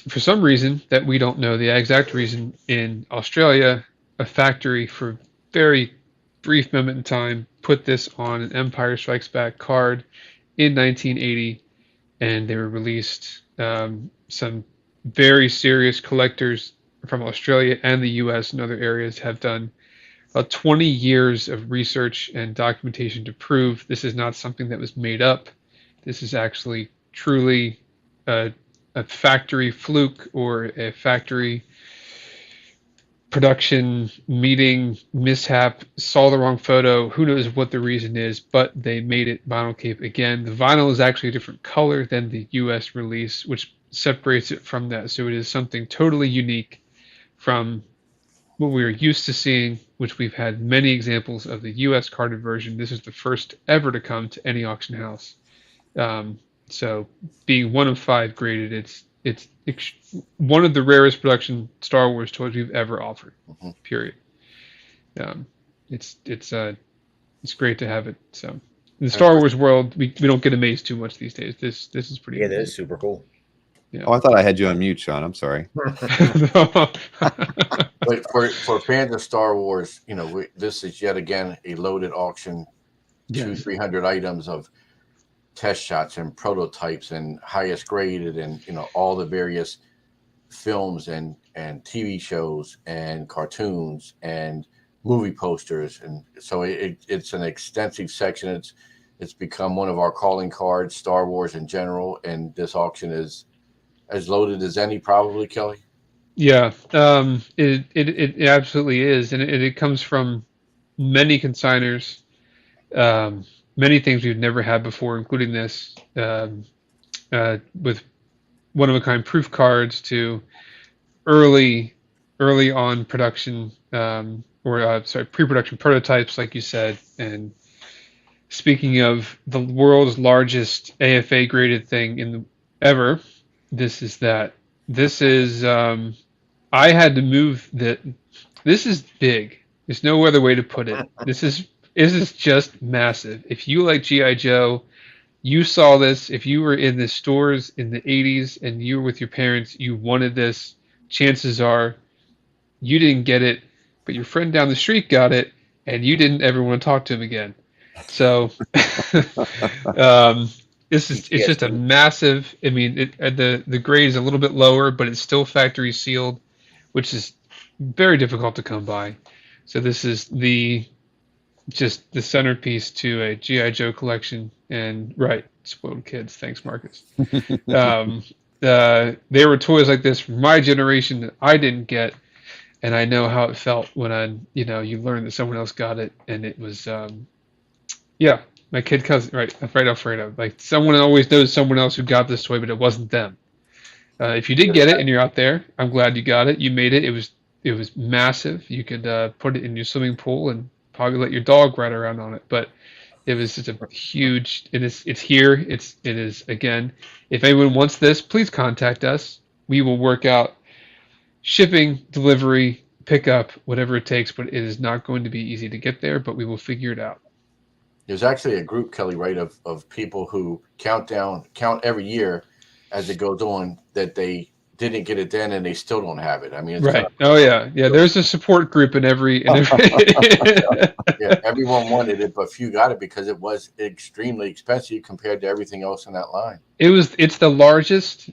for some reason that we don't know the exact reason, in Australia, a factory for a very brief moment in time put this on an Empire Strikes Back card in 1980, and they were released. Some very serious collectors from Australia and the US and other areas have done 20 years of research and documentation to prove this is not something that was made up. This is actually truly a factory fluke or a factory production meeting mishap, saw the wrong photo. Who knows what the reason is, but they made it vinyl cape again. The vinyl is actually a different color than the US release, which separates it from that. So it is something totally unique from what we are used to seeing, which we've had many examples of the US carded version. This is the first ever to come to any auction house. So being one of 5 graded, it's one of the rarest production Star Wars toys we've ever offered. Period. It's great to have it. So In the Star Wars world, we don't get amazed too much these days. This is pretty. Yeah, that is super cool. Yeah. Oh, I thought I had you on mute, Sean. I'm sorry. But for fans of Star Wars, this is yet again a loaded auction. Yes. 200-300 items of test shots and prototypes and highest graded, and all the various films and TV shows and cartoons and movie posters, and so it's an extensive section. It's become one of our calling cards, Star Wars in general, and this auction is as loaded as any, probably, Kelly. Yeah, it absolutely is, and it comes from many consigners, many things we've never had before, including this, with one-of-a-kind proof cards to early on production, pre-production prototypes, like you said. And speaking of the world's largest AFA graded thing ever, this is that. This is I had to move that. This is big. There's no other way to put it. This is just massive. If you like G.I. Joe, you saw this. If you were in the stores in the 80s and you were with your parents, you wanted this. Chances are you didn't get it, but your friend down the street got it, and you didn't ever want to talk to him again. So it's just a massive. I mean, the grade is a little bit lower, but it's still factory sealed, which is very difficult to come by. So this is just the centerpiece to a G.I. Joe collection. And right, spoiled kids. Thanks, Marcus. There were toys like this from my generation that I didn't get, and I know how it felt when you learned that someone else got it, and it was my kid cousin, right Alfredo, like someone always knows someone else who got this toy, but it wasn't them. If you did get it and you're out there, I'm glad you got it. You made it. It was massive. You could put it in your swimming pool and probably let your dog ride around on it. But it was just a huge. It's here. It is again. If anyone wants this, please contact us. We will work out shipping, delivery, pickup, whatever it takes. But it is not going to be easy to get there. But we will figure it out. There's actually a group, Kelly, right, of people who count every year as it goes on that they didn't get it then and they still don't have it. I mean, it's right. Oh yeah. There's a support group in every. Yeah, everyone wanted it, but few got it because it was extremely expensive compared to everything else in that line. It's the largest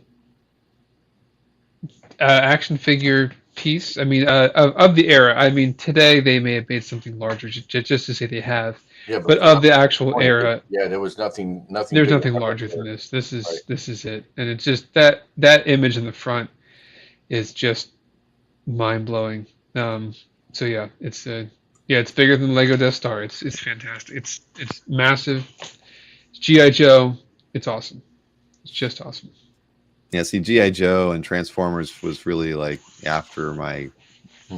action figure piece. I mean, of the era. I mean, today they may have made something larger just to say they have. Yeah, but of the actual era, there was nothing. There's nothing larger than this. This is it, and it's just that image in the front is just mind blowing. So yeah, it's bigger than Lego Death Star. It's fantastic. It's massive. It's G.I. Joe. It's awesome. It's just awesome. Yeah, see, G.I. Joe and Transformers was really like after my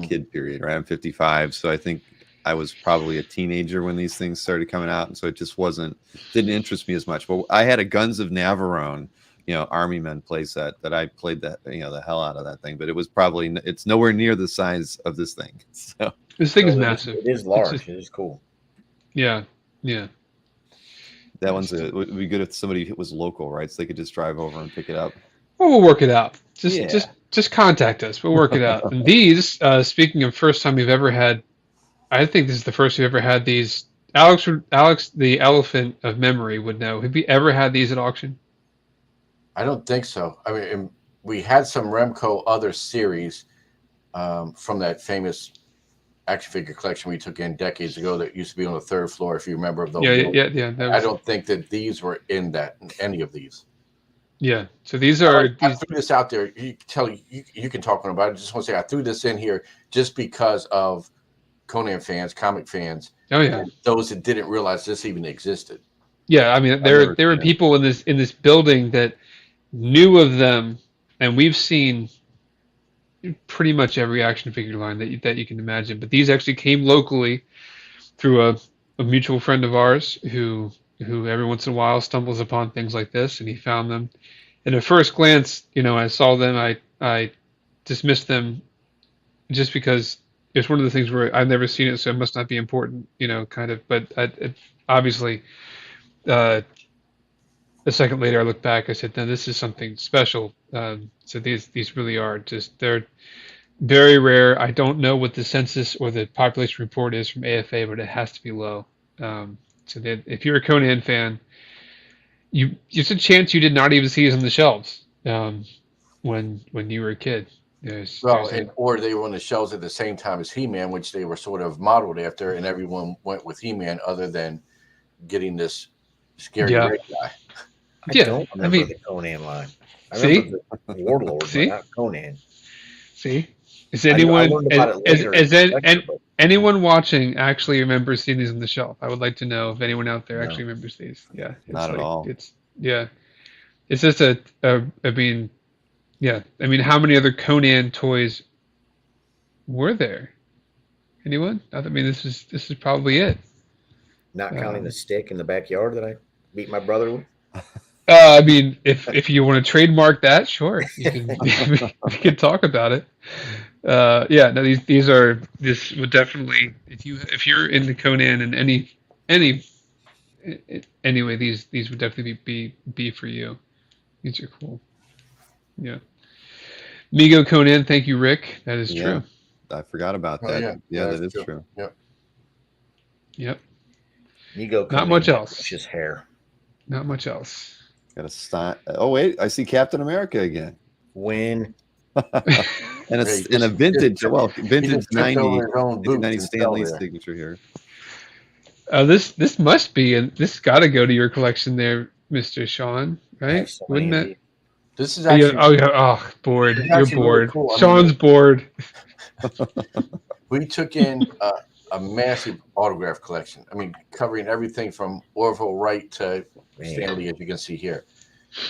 kid period, right? I'm 55, so I think I was probably a teenager when these things started coming out, and so it just didn't interest me as much. But I had a Guns of Navarone, Army Men playset that I played the hell out of that thing. But it's nowhere near the size of this thing. So this thing is massive. It is large. It is cool. Yeah. That it would be good if somebody was local, right? So they could just drive over and pick it up. Well, we'll work it out. Just contact us. We'll work it out. And these, speaking of first time you've ever had. I think this is the first we've ever had these. Alex, the elephant of memory, would know. Have you ever had these at auction? I don't think so. I mean, we had some Remco other series from that famous action figure collection we took in decades ago that used to be on the third floor, if you remember. Those yeah. I don't think that these were in any of these. Yeah. So these are. I threw this out there. You can talk about it. I just want to say I threw this in here just because of Conan fans, comic fans. Oh yeah, those that didn't realize this even existed. Yeah, I mean there were people in this building that knew of them, and we've seen pretty much every action figure line that you can imagine. But these actually came locally through a mutual friend of ours who every once in a while stumbles upon things like this, and he found them. And at first glance, I saw them, I dismissed them just because. It's one of the things where I've never seen it, so it must not be important, kind of. But obviously, a second later, I looked back. I said, "No, this is something special." So these really are they're very rare. I don't know what the census or the population report is from AFA, but it has to be low. So that if you're a Conan fan, there's a chance you did not even see these on the shelves when you were a kid. Well, or they were on the shelves at the same time as He-Man, which they were sort of modeled after, and everyone went with He-Man, other than getting this scary red guy. I don't remember the Conan line. I remember the Warlord, but not Conan. See, is anyone anyone watching actually remembers seeing these on the shelf? I would like to know if anyone out there actually remembers these. Yeah, not at all. It's just I mean, how many other Conan toys were there? Anyone? I mean, this is probably it. Not counting the stick in the backyard that I beat my brother with. I mean, if you want to trademark that, sure, you can. We can talk about it. No, this would definitely, if you're into Conan in any way, these would definitely be for you. These are cool. Yeah. Migo Conan, thank you, Rick. That is true. I forgot about that. Yeah, that is true. Yep. Migo Conan, not much else. Just hair. Not much else. Got a style. Oh wait, I see Captain America again. When? and a vintage 90 Stan Lee signature here. This must be, and this got to go to your collection there, Mr. Sean, right? Wouldn't that? This is actually. Bored. You're bored. Really cool. Sean's bored. We took in a massive autograph collection. I mean, covering everything from Orville Wright to Stan Lee, as you can see here.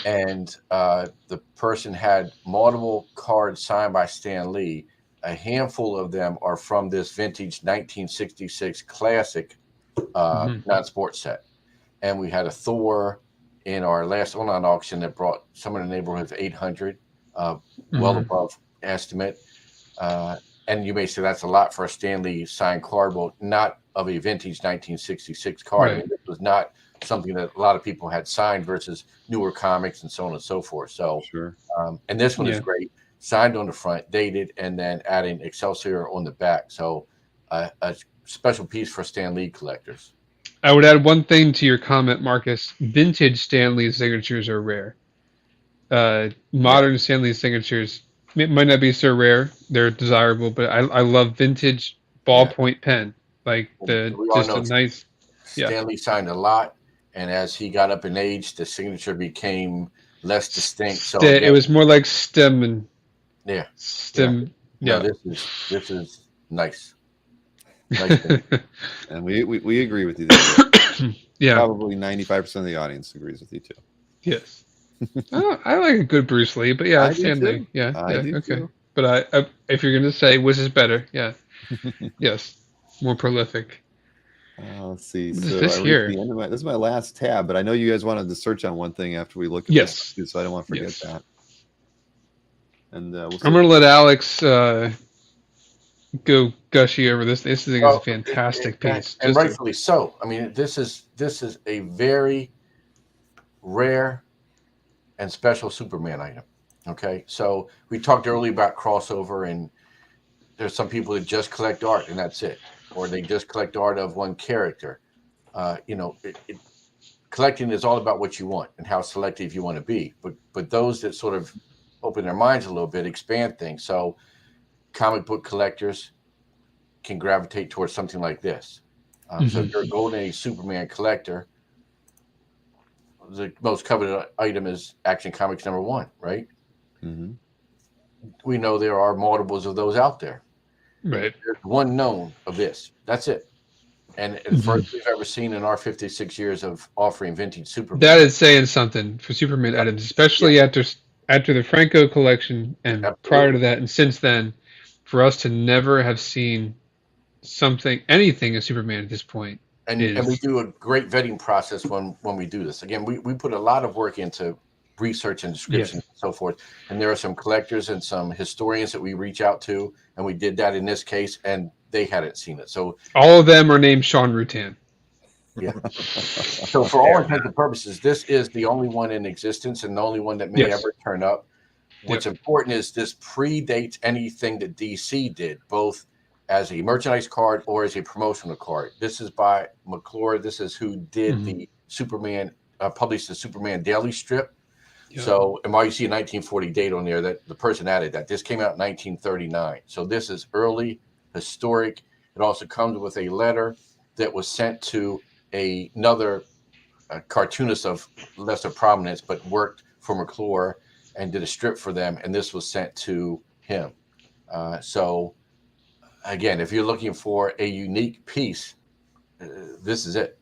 And the person had multiple cards signed by Stan Lee. A handful of them are from this vintage 1966 classic non-sports set. And we had a Thor in our last online auction that brought somewhere in the neighborhood of 800, well above estimate. And you may say that's a lot for a Stan Lee signed card, but not of a vintage 1966 card. Right. I mean, this was not something that a lot of people had signed versus newer comics and so on and so forth. So, and this one is great. Signed on the front, dated, and then adding Excelsior on the back. So a special piece for Stan Lee collectors. I would add one thing to your comment, Marcus. Vintage Stan Lee signatures are rare. Modern Stan Lee signatures might not be so rare. They're desirable, but I love vintage ballpoint pen. Like a nice. Stan Lee signed a lot, and as he got up in age, the signature became less distinct. So it was more like stem and stem. Yeah, no, this is nice. And we agree with you there. Yeah, probably 95% of the audience agrees with you too. Yes. I like a good Bruce Lee, but Stan Lee. Yeah, okay. Too. But I if you're gonna say which is better, yes, more prolific. Let's see. What is this here? This is my last tab, but I know you guys wanted to search on one thing after we look at this too, so I don't want to forget that. And I'm gonna let Alex go gushy over this. This is a fantastic piece, and rightfully so. I mean, this is a very rare and special Superman item. Okay, so we talked earlier about crossover, and there's some people that just collect art and that's it, or they just collect art of one character. Collecting is all about what you want and how selective you want to be. But those that sort of open their minds a little bit, expand things. So comic book collectors can gravitate towards something like this. So if you're a Golden Age Superman collector, the most coveted item is Action Comics #1, right? Mm-hmm. We know there are multiples of those out there. Right. There's one known of this. That's it. And the first we've ever seen in our 56 years of offering vintage Superman. That is saying something for Superman items, especially after the Franco collection and prior to that and since then, for us to never have seen anything of Superman at this point. And we do a great vetting process when we do this. Again, we put a lot of work into research and description and so forth. And there are some collectors and some historians that we reach out to, and we did that in this case, and they hadn't seen it. So all of them are named Sean Rutan. Yeah. So for all intents and purposes, this is the only one in existence and the only one that may Yes. ever turn up. What's important is this predates anything that DC did, both as a merchandise card or as a promotional card. This is by McClure. This is who did the Superman, published the Superman Daily Strip. Yeah. So, and while you see a 1940 date on there, that the person added that this came out in 1939. So this is early, historic. It also comes with a letter that was sent to another cartoonist of lesser prominence, but worked for McClure and did a strip for them, and this was sent to him. So, again, if you're looking for a unique piece, this is it.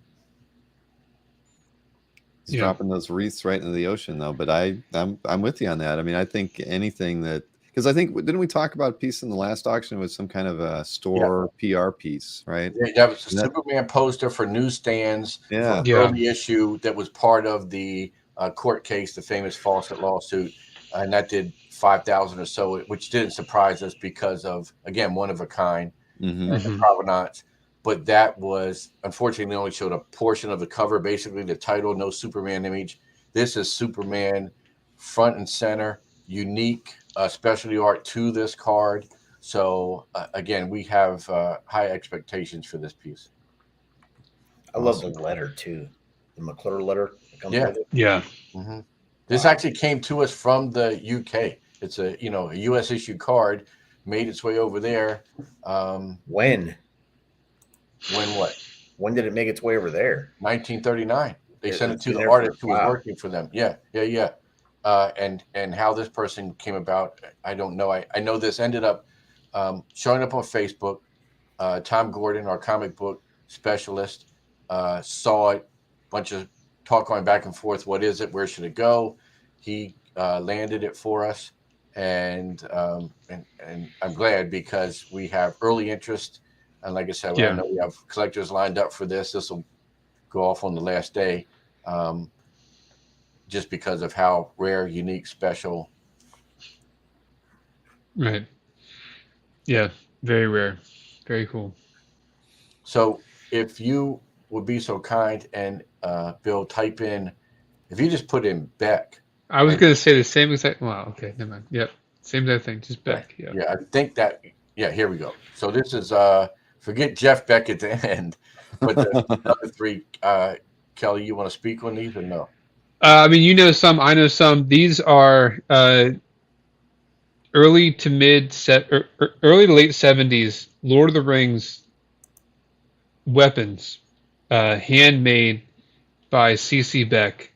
He's dropping those wreaths right into the ocean, though. But I'm with you on that. I mean, I think anything that, because I think, didn't we talk about a piece in the last auction with some kind of a store PR piece, right? That was a Superman poster for newsstands, for an early issue that was part of the court case, the famous Fawcett lawsuit, and that did 5,000 or so, which didn't surprise us because of, again, one of a kind and the provenance. But that was, unfortunately, only showed a portion of the cover, basically the title, no Superman image. This is Superman front and center, unique specialty art to this card. So, again, we have high expectations for this piece. I love the letter, too. The McClure letter that comes with it. Yeah. This actually came to us from the UK. It's a US issued card, made its way over there. When what? When did it make its way over there? 1939. They sent it to the artist who was working for them. Yeah. And how this person came about, I don't know. I know this ended up showing up on Facebook. Tom Gordon, our comic book specialist, saw it. Bunch of talk going back and forth. What is it? Where should it go? He landed it for us, and I'm glad because we have early interest. And like I said, I know we have collectors lined up for this. This will go off on the last day, just because of how rare, unique, special. Right. Yeah. Very rare. Very cool. So if you would be so kind and Bill, type in, if you just put in Beck. I was going to say the same exact. Wow. Okay. Never mind. Yep. Same exact thing. Just Beck. Yeah. I think that. Yeah. Here we go. So this is forget Jeff Beck at the end, but the other three. Kelly, you want to speak on these or no? I mean, you know some. I know some. These are early to late 70s Lord of the Rings weapons, handmade by C.C. Beck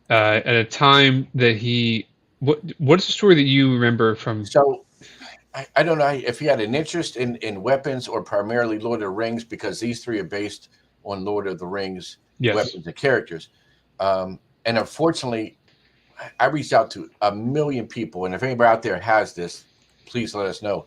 at a time that he. What's the story that you remember from? So, I don't know if he had an interest in weapons or primarily Lord of the Rings, because these three are based on Lord of the Rings weapons and characters. And unfortunately, I reached out to a million people, and if anybody out there has this, please let us know.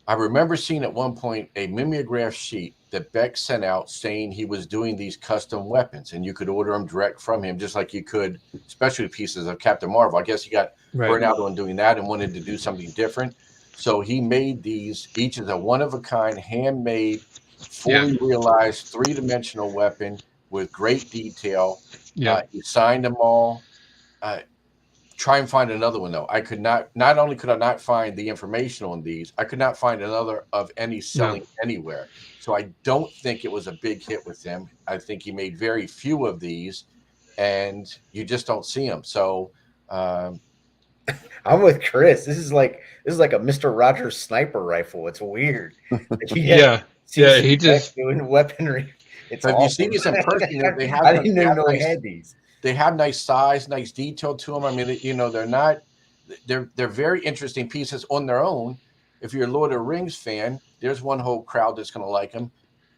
I remember seeing at one point a mimeograph sheet that Beck sent out saying he was doing these custom weapons, and you could order them direct from him, just like you could specialty pieces of Captain Marvel. I guess he got burnt out on doing that and wanted to do something different. So he made these, each is a one-of-a-kind, handmade, fully realized, three-dimensional weapon with great detail. He signed them all. Try and find another one, though. I could not only could I not find the information on these, I could not find another of any selling anywhere. So I don't think it was a big hit with him. I think he made very few of these, and you just don't see them. So I'm with Chris. This is like a Mr. Rogers sniper rifle. It's weird. He just doing weaponry. It's awesome. You see these in person, I didn't even know he had these. They have nice size, nice detail to them. I mean, they're very interesting pieces on their own. If you're a Lord of the Rings fan, there's one whole crowd that's going to like them.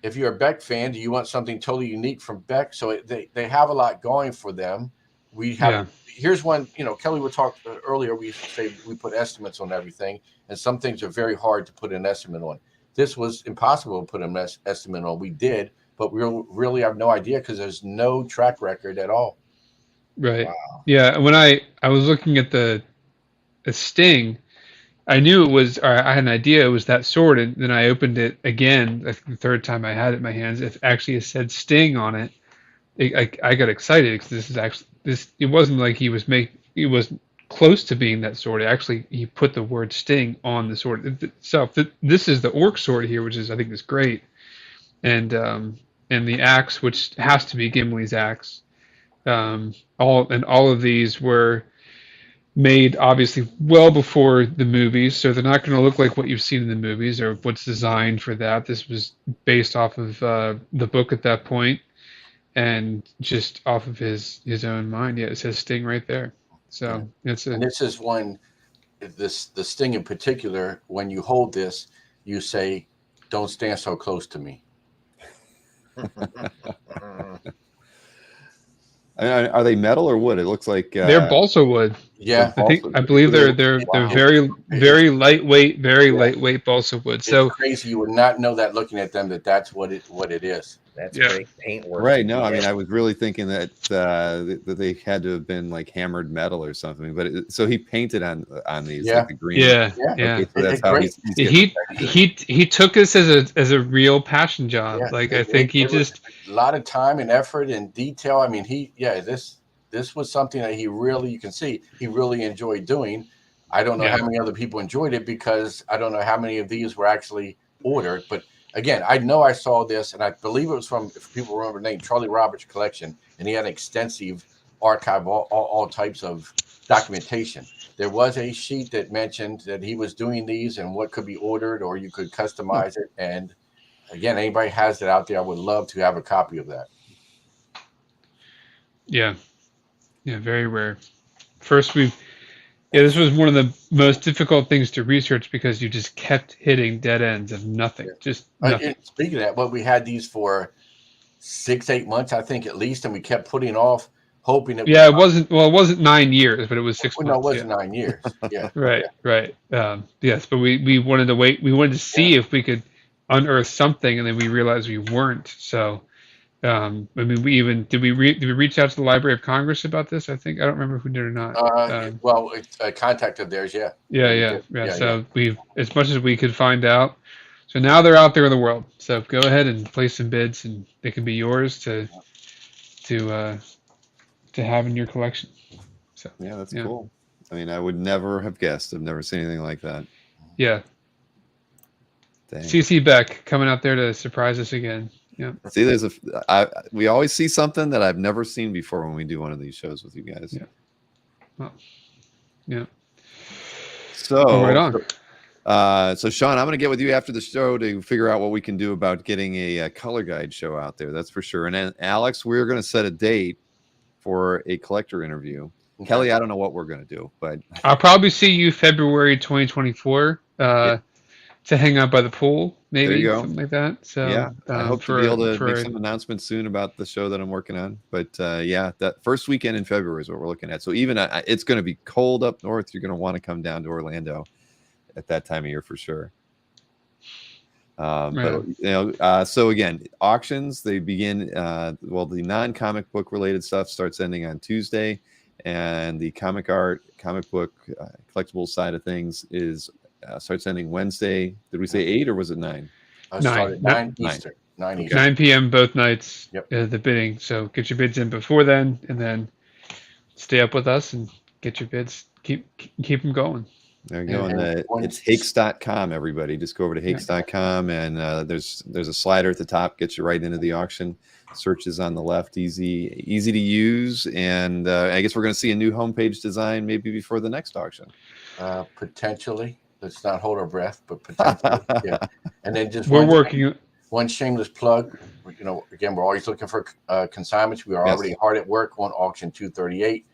If you're a Beck fan, do you want something totally unique from Beck? So they have a lot going for them. We have here's one. Kelly would talk earlier. We say we put estimates on everything, and some things are very hard to put an estimate on. This was impossible to put an estimate on. We did, but we really have no idea because there's no track record at all. Right. Wow. Yeah. When I was looking at the Sting, I knew it was, or I had an idea it was that sword, and then I opened it again. I think the third time I had it in my hands, it actually said Sting on it. I got excited because this is actually this. It wasn't like he was close to being that sword. Actually, he put the word Sting on the sword itself. This is the orc sword here, which is I think is great, and the axe, which has to be Gimli's axe. All of these were made obviously well before the movies, so they're not going to look like what you've seen in the movies or what's designed for that. This was based off of the book at that point, and just off of his own mind. Yeah, it says Sting right there. So it's And this is one, the Sting in particular. When you hold this, you say, "Don't stand so close to me." Are they metal or wood? It looks like they're balsa wood. Yeah, I believe they're very lightweight, lightweight balsa wood. It's So crazy. You would not know that looking at them that's what it is. That's Yeah. great paintwork. right. No, I mean I was really thinking that that they had to have been like hammered metal or something. But so he painted on these Yeah. like the green. yeah. Okay, so that's It's how great. he's He took this as a real passion job. Yeah, Like I think he it was just a lot of time and effort and detail. I mean, this was something that you can see he really enjoyed doing. I don't know Yeah. how many other people enjoyed it because I don't know how many of these were actually ordered. But again, I know I saw this, and I believe it was from, if people remember the name, Charlie Roberts' collection, and he had an extensive archive, all types of documentation. There was a sheet that mentioned that he was doing these and what could be ordered, or you could customize it. And again, anybody has it out there, I would love to have a copy of that. yeah. Yeah, very rare. First this was one of the most difficult things to research because you just kept hitting dead ends of nothing. Yeah. Just nothing. Speaking of that, well, we had these for 6-8 months, I think, at least, and we kept putting off, hoping it. Yeah, it wasn't 9 years, but it was 6 No, months. it wasn't 9 years. Yeah. Right. Yes, but we wanted to wait. We wanted to see if we could unearth something, and then we realized we weren't. So, I mean, did we reach out to the Library of Congress about this? I don't remember if we did or not. Well, it's a contact of theirs, yeah. Yeah. So we've, as much as we could find out. So now they're out there in the world. So go ahead and place some bids, and they can be yours to have in your collection. So yeah, that's cool. I mean, I would never have guessed. I've never seen anything like that. Yeah. Dang. CC Beck coming out there to surprise us again. Yeah. See, we always see something that I've never seen before when we do one of these shows with you guys. Yeah. Well, yeah. So right on. So Sean, I'm going to get with you after the show to figure out what we can do about getting a color guide show out there. That's for sure. And then Alex, we're going to set a date for a collector interview. Okay. Kelly, I don't know what we're going to do, but I'll probably see you February 2024 to hang out by the pool, maybe something like that. So yeah, I hope to be able to make some announcements soon about the show that I'm working on. But that first weekend in February is what we're looking at. So even it's going to be cold up north. You're going to want to come down to Orlando at that time of year for sure. But so again, auctions, they begin the non-comic book related stuff starts ending on Tuesday, and the comic book collectibles side of things is starts ending Wednesday. Did we say 8 or was it 9? 9 Eastern. 9 Eastern. 9 p.m. both nights. Yep. The bidding. So get your bids in before then, and then stay up with us and get your bids. Keep them going. There you go. And it's Hakes.com, everybody. Just go over to Hakes.com, and there's a slider at the top, gets you right into the auction. Searches on the left, easy to use. And I guess we're going to see a new homepage design maybe before the next auction. Potentially. Let's not hold our breath, but potentially. Yeah. And then just we're working. One shameless plug. Again, we're always looking for consignments. We are already hard at work on auction 238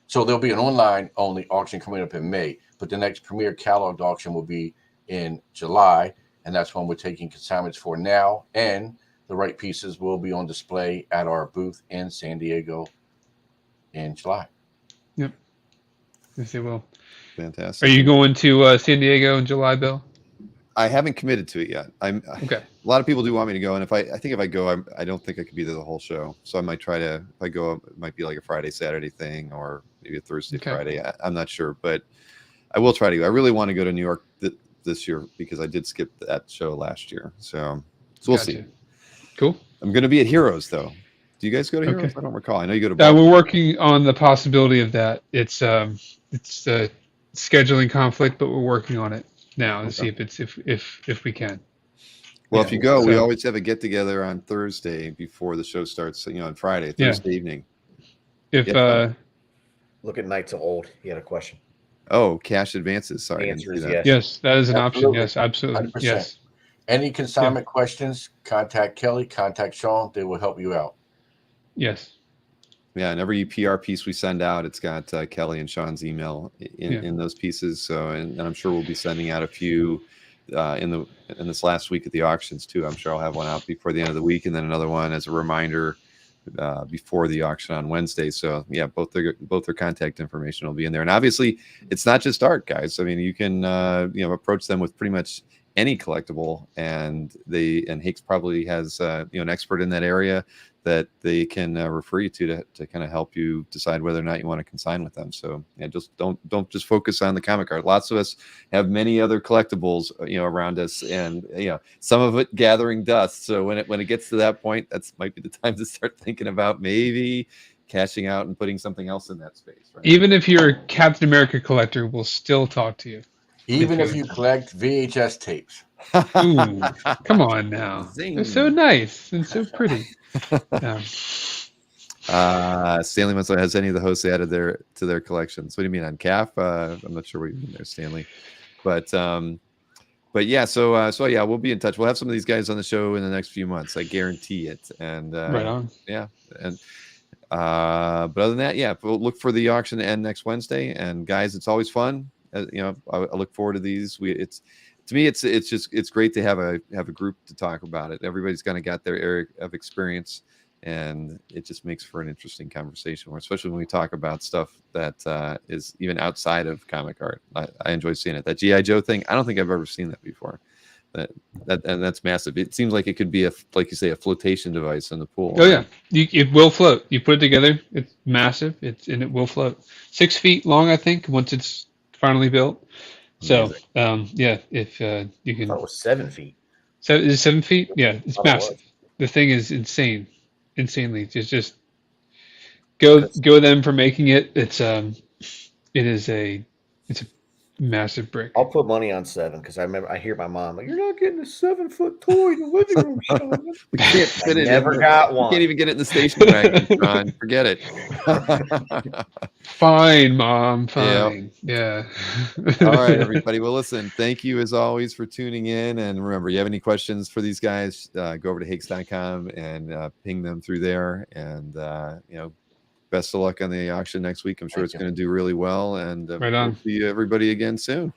So there'll be an online-only auction coming up in May, but the next premier catalog auction will be in July, and that's when we're taking consignments for now, and the right pieces will be on display at our booth in San Diego in July. Yep. Yes, they will. Fantastic. Are you going to San Diego in July, Bill? I haven't committed to it yet. Okay. A lot of people do want me to go, and I think if I go, I don't think I could be there the whole show. So I might try to. If I go, it might be like a Friday, Saturday thing, or maybe a Thursday, Friday. I'm not sure, but I will try to go. I really want to go to New York this year because I did skip that show last year. So we'll see. Cool. I'm going to be at Heroes though. Do you guys go to Heroes? Okay. I don't recall. I know you go to Baltimore. We're working on the possibility of that. It's a scheduling conflict, but we're working on it now to see if we can. Well, if you go, we always have a get together on Thursday before the show starts. On Friday, Thursday evening. Look at Knights of Old. He had a question. Oh, cash advances. Sorry. The answer is yes. Yes, that is an option. Yes, absolutely. 100%. Yes. Any consignment questions, contact Kelly, contact Sean. They will help you out. Yes. Yeah, and every PR piece we send out, it's got Kelly and Sean's email in those pieces. So, and I'm sure we'll be sending out a few in this last week at the auctions too. I'm sure I'll have one out before the end of the week, and then another one as a reminder before the auction on Wednesday. So yeah, both their contact information will be in there. And obviously, it's not just art, guys. I mean, you can approach them with pretty much any collectible, and Hake's probably has an expert in that area that they can refer you to kind of help you decide whether or not you want to consign with them. So yeah, just don't just focus on the comic art. Lots of us have many other collectibles around us, and some of it gathering dust. So when it gets to that point, that's might be the time to start thinking about maybe cashing out and putting something else in that space. Right? Even if you're a Captain America collector, we'll still talk to you. Even if you collect VHS tapes. Ooh, come on now. Zing. They're so nice and so pretty. Stanley Munsell, has any of the hosts added to their collections? What do you mean on CAF? I'm not sure what you mean there, Stanley. But yeah, so yeah, we'll be in touch. We'll have some of these guys on the show in the next few months. I guarantee it. And right on. Yeah. And but other than that, yeah, we'll look for the auction to end next Wednesday. And guys, it's always fun. I look forward to these. To me, it's great to have a group to talk about it. Everybody's kind of got their area of experience, and it just makes for an interesting conversation. Especially when we talk about stuff that is even outside of comic art. I enjoy seeing it. That GI Joe thing, I don't think I've ever seen that before. And that's massive. It seems like it could be like you say, a flotation device in the pool. Oh yeah, it will float. You put it together, it's massive. And it will float. 6 feet long, I think, once it's finally built. So, yeah, if you can. I thought it was 7 feet. So is it 7 feet? Yeah, it's massive. It The thing is insanely. Just go them for making it. It's a massive brick. I'll put money on 7 because I hear my mom like, "You're not getting a 7-foot toy in the living room, Sean." We can't fit it. Never got one. Can't even get it in the station wagon, Sean. Forget it. Fine, Mom. Fine. Yeah. All right, everybody. Well, listen, thank you as always for tuning in. And remember, you have any questions for these guys, go over to hakes.com and ping them through there. And, best of luck on the auction next week. I'm sure it's going to do really well. And right on. we'll see everybody again soon.